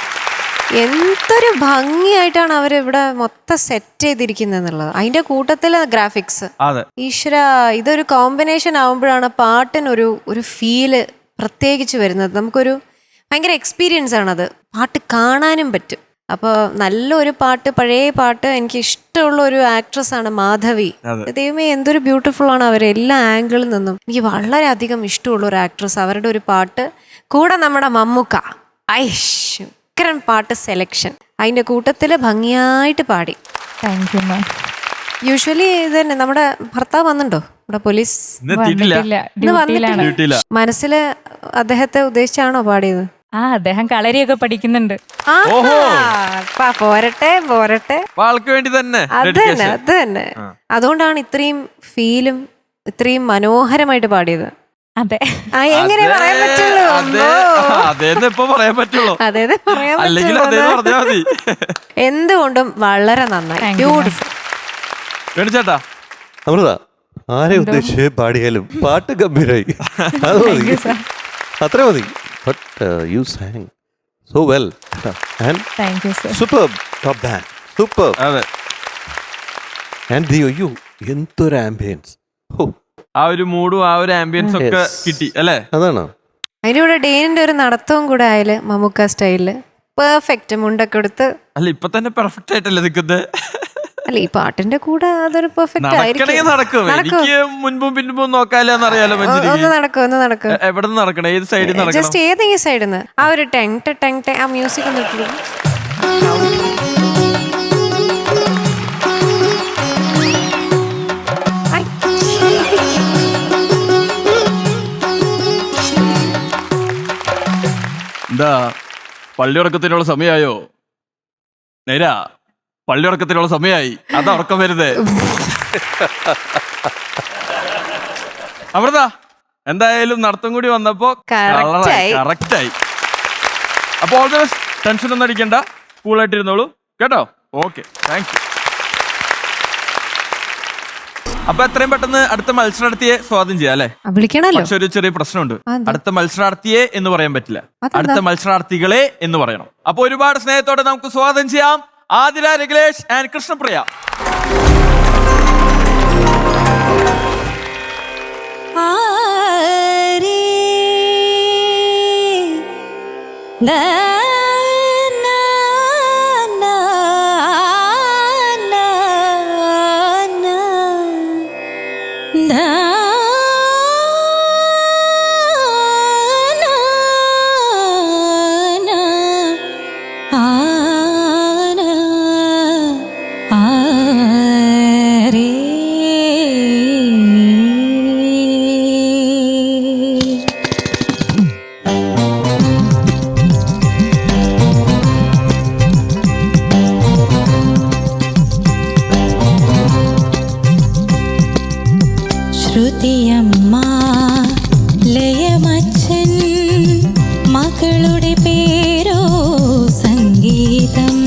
എന്തൊരു ഭംഗിയായിട്ടാണ് അവർ ഇവിടെ മൊത്തം സെറ്റ് ചെയ്തിരിക്കുന്നത് എന്നുള്ളത്. അതിന്റെ കൂട്ടത്തില് ഗ്രാഫിക്സ്. ഈശ്വര, ഇതൊരു കോമ്പിനേഷൻ ആവുമ്പോഴാണ് പാട്ടിനൊരു ഒരു ഫീല് പ്രത്യേകിച്ച് വരുന്നത്. നമുക്കൊരു ഭയങ്കര എക്സ്പീരിയൻസ് ആണത്. പാട്ട് കാണാനും പറ്റും. അപ്പോൾ നല്ലൊരു പാട്ട്, പഴയ പാട്ട്. എനിക്ക് ഇഷ്ടമുള്ള ഒരു ആക്ട്രസ് ആണ് മാധവി. ദൈവമേ, എന്തൊരു ബ്യൂട്ടിഫുൾ ആണ് അവർ എല്ലാ ആംഗിളിൽ നിന്നും. എനിക്ക് വളരെയധികം ഇഷ്ടമുള്ള ഒരു ആക്ട്രസ്. അവരുടെ ഒരു പാട്ട് കൂടെ നമ്മുടെ മമ്മൂക്ക, ഐഷ് ഉക്കരൻ പാട്ട് സെലക്ഷൻ. അതിന്റെ കൂട്ടത്തില് ഭംഗിയായിട്ട് പാടി. Thank you ma'am. യൂഷ്വലി ഇത് തന്നെ നമ്മുടെ ഭർത്താവ് വന്നിട്ടുണ്ടോ? നമ്മുടെ പോലീസ് മനസ്സില് അദ്ദേഹത്തെ ഉദ്ദേശിച്ചാണോ പാടിയത്? അദ്ദേഹം കളരിയൊക്കെ പഠിക്കുന്നുണ്ട്. പോരട്ടെ പോരട്ടെ, ആൾക്ക് വേണ്ടി തന്നെ. അത് തന്നെ. അതുകൊണ്ടാണ് ഇത്രയും ഫീലും ഇത്രയും മനോഹരമായിട്ട് പാടിയത്. അതെ, എങ്ങനെ പറയാൻ പറ്റുള്ളൂ? എന്തുകൊണ്ടും വളരെ നന്നായി, ബ്യൂട്ടിഫുൾ. ചേട്ടാ അമൃത, ആരെ ഉദ്ദേശിച്ച് പാടിയാലും പാട്ട് ഗംഭീരായി. അത് മതി, അത്ര മതി. But you sang so well. And thank you sir. Superb, top band, superb. And you എന്തൊരു ആംബിയൻസ്. ആ ഒരു മൂഡും ആ ഒരു ആംബിയൻസ് ഒക്കെ കിട്ടി അല്ലേ? അതാണോ? അതിന്റെ കൂടെ ഡേനിന്റെ ഒരു നടത്തവും കൂടെ ആയാല് മമ്മൂക്ക സ്റ്റൈലില് പെർഫെക്റ്റ് മുണ്ടൊക്കെ എടുത്ത്. അല്ല, ഇപ്പൊ തന്നെ പെർഫെക്റ്റ് ആയിട്ടല്ലേ നിൽക്കുന്നത്? അല്ല, ഈ പാട്ടിന്റെ കൂടെ അതൊരു പെർഫെക്റ്റ് ആയിരിക്കും. നടക്കും. എനിക്ക് മുൻപും പിൻപും നോക്കാലോന്ന് അറിയാലോ. ഒന്ന് നടക്കും. എവിടെ നിന്ന് നടക്കണം? ഏത് സൈഡിൽ നിന്ന്? ജസ്റ്റ് ഏതെങ്കിലും സൈഡിൽ നിന്ന്. ആ ഒരു ടെങ് ആ മ്യൂസിക് ഒന്ന് ഇട്ടു. എന്താ പള്ളിയുറക്കത്തിനുള്ള സമയമായോ? നേരാ, പള്ളിയുറക്കത്തിനുള്ള സമയമായി. അത് ഉറക്കം വരുന്നേ. അമൃത, എന്തായാലും നടത്തം കൂടി വന്നപ്പോ കറക്റ്റായി. അപ്പൊ ഓൾ ദി ബെസ്റ്റ്. ടെൻഷൻ ഒന്നും അടിക്കണ്ട, കൂളായിട്ടിരുന്നോളൂ കേട്ടോ. Okay, thank U. അപ്പൊ എത്രയും പെട്ടെന്ന് അടുത്ത മത്സരാർത്ഥിയെ സ്വാഗതം ചെയ്യാം അല്ലെ? പക്ഷെ ഒരു ചെറിയ പ്രശ്നമുണ്ട്. അടുത്ത മത്സരാർത്ഥിയെ എന്ന് പറയാൻ പറ്റില്ല, അടുത്ത മത്സരാർത്ഥികളെ എന്ന് പറയണം. അപ്പൊ ഒരുപാട് സ്നേഹത്തോടെ നമുക്ക് സ്വാഗതം ചെയ്യാം ആതിര, രഘുലേഷ് ആൻഡ് കൃഷ്ണപ്രിയ. ശ്രുതിയമ്മ ലയമച്ഛൻ മകളുടെ പേരോ സംഗീതം.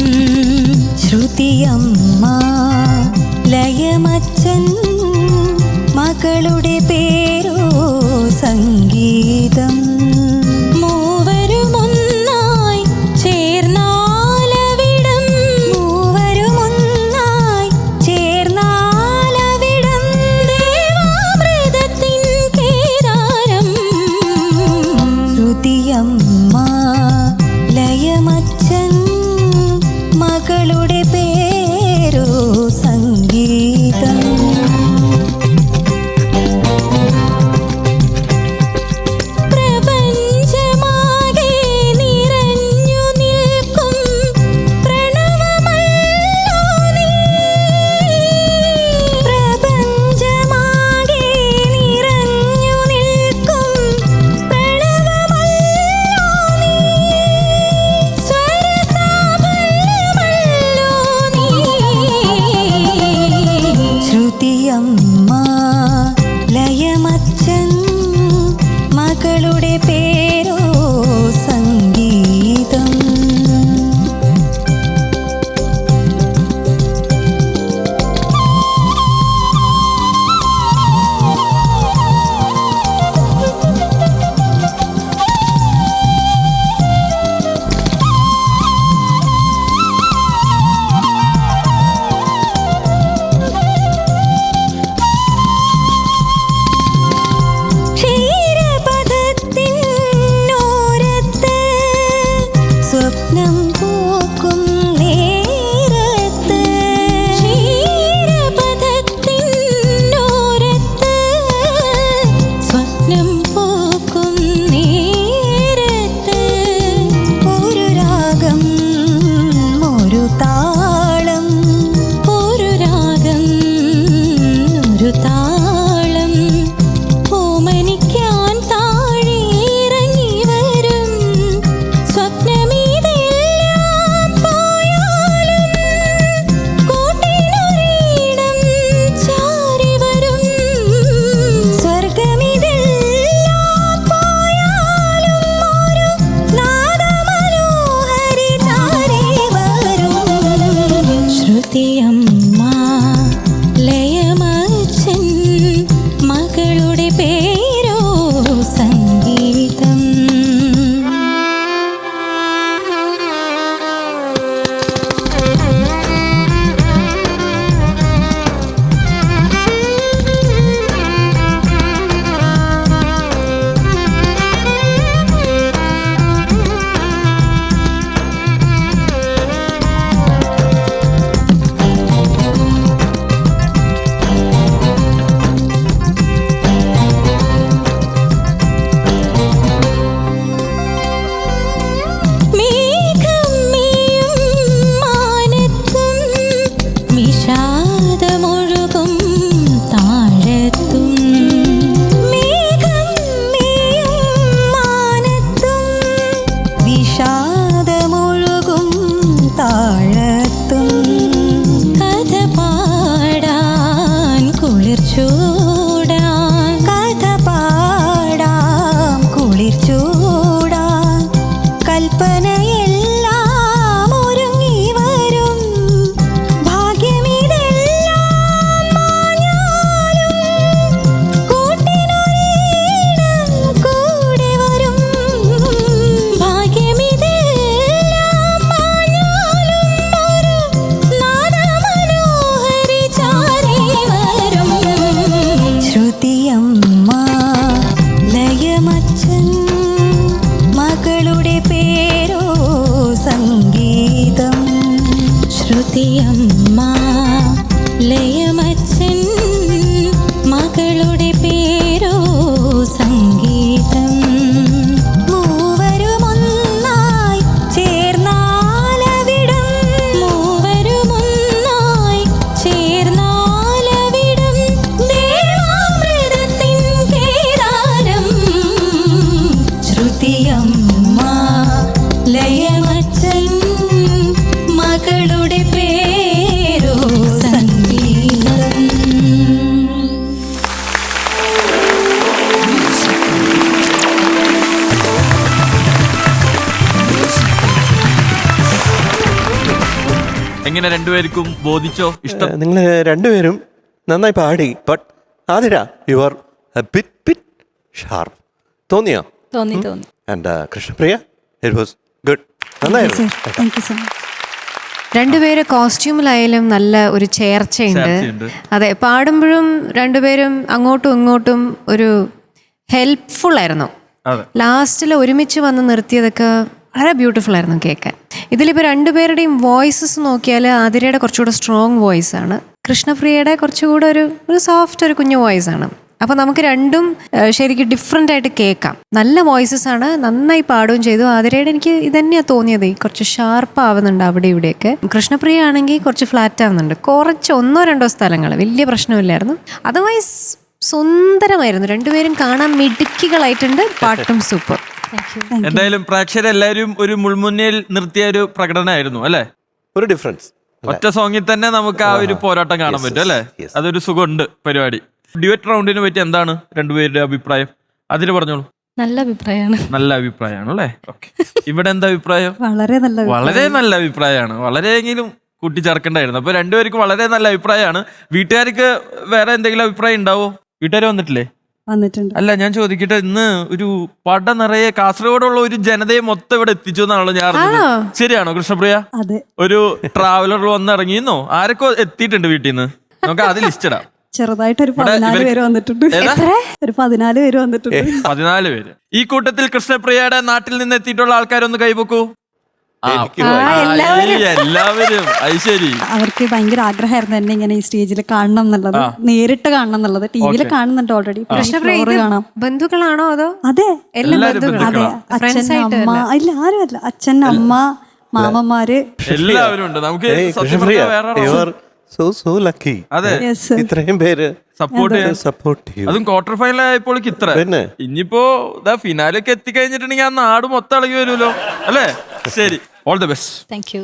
ശ്രുതിയമ്മ ലയമച്ഛൻ മകളുടെ പേരോ സംഗീതം. മൂവരുമൊന്നായി ചേർന്നാലവിടം, മൂവരുമൊന്നായി ചേർന്നാലവിടം ദേവാമൃതത്തിൻ കേദാരം. ശ്രുതിയമ്മ ലയമച്ഛൻ മകളുടെ പേരോ സംഗീതം. പ്രഭ മകളുടെ പേരോ സംഗീതം മൂവരുമൊന്നായി ചേർന്നാലവിടം മൂവരുമൊന്നായി ചേർന്നാലവിടം ദേവാമൃതത്തിൻ കേദാരം ശ്രുതിയമ്മ ലയമച്ചൻ മകളുടെ പേരോ സംഗീതം. എങ്ങനെ രണ്ടുപേർക്കും ബോധിച്ചോ? ഇഷ്ടം? നിങ്ങൾ രണ്ടുപേരും നന്നായി പാടി. But Athira you are bit sharp. തോന്നിയോ? തോന്നി. And Krishnapriya it was good. നന്നായിരുന്നു. Thank you so much. രണ്ടുപേര് കോസ്റ്റ്യൂമിലായാലും നല്ല ഒരു ചേർച്ചയുണ്ട്. അതെ, പാടുമ്പോഴും രണ്ടുപേരും അങ്ങോട്ടും ഇങ്ങോട്ടും ഒരു ഹെൽപ്ഫുൾ ആയിരുന്നു. ലാസ്റ്റിൽ ഒരുമിച്ച് വന്ന് നിർത്തിയതൊക്കെ വളരെ ബ്യൂട്ടിഫുൾ ആയിരുന്നു കേൾക്കാൻ. ഇതിലിപ്പോൾ രണ്ടുപേരുടെയും വോയിസസ് നോക്കിയാൽ ആതിരയുടെ കുറച്ചുകൂടെ സ്ട്രോങ് വോയിസ് ആണ്, കൃഷ്ണപ്രിയയുടെ കുറച്ചുകൂടെ ഒരു സോഫ്റ്റ് ഒരു കുഞ്ഞു വോയിസ് ആണ്. അപ്പോൾ നമുക്ക് രണ്ടും ശരിക്കും ഡിഫറെൻ്റ് ആയിട്ട് കേൾക്കാം. നല്ല വോയിസസ് ആണ്, നന്നായി പാടുകയും ചെയ്തു. ആതിരയുടെ എനിക്ക് ഇതന്നെയാണ് തോന്നിയത്, കുറച്ച് ഷാർപ്പ് ആവുന്നുണ്ട് അവിടെ ഇവിടെയൊക്കെ. കൃഷ്ണപ്രിയ ആണെങ്കിൽ കുറച്ച് ഫ്ലാറ്റ് ആവുന്നുണ്ട്, കുറച്ച് 1-2 സ്ഥലങ്ങൾ, വലിയ പ്രശ്നമില്ലായിരുന്നു. അതർവൈസ് സുന്ദരമായിരുന്നു. രണ്ടുപേരും കാണാൻ മിടുക്കികളായിട്ടുണ്ട്. പാട്ടും സൂപ്പർ. എന്തായാലും പ്രേക്ഷകരെല്ലാവരും ഒരു മുൾമുന്നിൽ നിർത്തിയ ഒരു പ്രകടനമായിരുന്നു അല്ലേ? ഒരു ഡിഫറൻസ്. ഒറ്റ സോങ്ങിൽ തന്നെ നമുക്ക് ആ ഒരു പോരാട്ടം കാണാൻ പറ്റും അല്ലേ? അതൊരു സുഖമുണ്ട് പരിപാടി. ഡ്യുവറ്റ് റൗണ്ടിനെ പറ്റി എന്താണ് രണ്ടുപേരുടെ അഭിപ്രായം? അതിൽ പറഞ്ഞോളൂ. നല്ല അഭിപ്രായമാണ്. നല്ല അഭിപ്രായമാണ് അല്ലേ? ഓക്കെ. ഇവിടെ എന്താ അഭിപ്രായം? വളരെ നല്ല അഭിപ്രായമാണ്. വളരെയെങ്കിലും കൂട്ടിച്ചേർക്കേണ്ടായിരുന്നു. അപ്പൊ രണ്ടുപേർക്കും വളരെ നല്ല അഭിപ്രായമാണ്. വീട്ടുകാർക്ക് വേറെ എന്തെങ്കിലും അഭിപ്രായം ഉണ്ടാവോ? വീട്ടുകാർ വന്നിട്ടില്ലേ? വന്നിട്ടുണ്ട്. അല്ല, ഞാൻ ചോദിക്കട്ടെ, ഇന്ന് ഒരു പട നിറയെ കാസർഗോഡുള്ള ഒരു ജനതയെ മൊത്തം ഇവിടെ എത്തിച്ചു എന്നാണല്ലോ ഞാൻ അറിഞ്ഞത്. ശരിയാണോ കൃഷ്ണപ്രിയ? അതെ. ഒരു ട്രാവലറിൽ വന്ന് ഇറങ്ങിയെന്നോ? ആരൊക്കെ എത്തിയിട്ടുണ്ട് വീട്ടിൽ നിന്ന്? നമുക്ക് അത് ലിസ്റ്റ് ഇടാം. ചെറുതായിട്ടൊരു 14 പേര് വന്നിട്ടുണ്ട്. ഒരു 14 പേര് വന്നിട്ടുണ്ട്. 14 പേര്. ഈ കൂട്ടത്തിൽ കൃഷ്ണപ്രിയയുടെ നാട്ടിൽ നിന്ന് എത്തിയിട്ടുള്ള ആൾക്കാരൊന്ന് കൈവക്കൂ. എല്ലാവരും. അത് ശരി. അവർക്ക് ഭയങ്കര ആഗ്രഹമായിരുന്നു എന്നെ ഇങ്ങനെ ഈ സ്റ്റേജിൽ കാണണം എന്നുള്ളത്, നേരിട്ട് കാണണം എന്നുള്ളത്. ടിവിയിൽ കാണുന്നുണ്ട് ഓൾറെഡി. കാണാം. ബന്ധുക്കളാണോ അതോ? അതെ, എല്ലാവരും അതെ. അച്ഛൻ, അമ്മ, ഇല്ല ആരും അല്ല. അച്ഛൻ, അമ്മ, മാമന്മാര് എല്ലാവരും ഉണ്ട്. നമുക്ക് so lucky. അതെ, ഇത്രയും പേര് സപ്പോർട്ട് ചെയ്യും. അതും ക്വാർട്ടർ ഫൈനൽ ആയപ്പോൾ ഇത്ര. ഇനിയിപ്പോ ഫിനാലൊക്കെ എത്തിക്കഴിഞ്ഞിട്ടുണ്ടെങ്കിൽ ആ നാട് മൊത്തം ഇളകി വരുമല്ലോ അല്ലേ? ശരി, all the best. Thank U.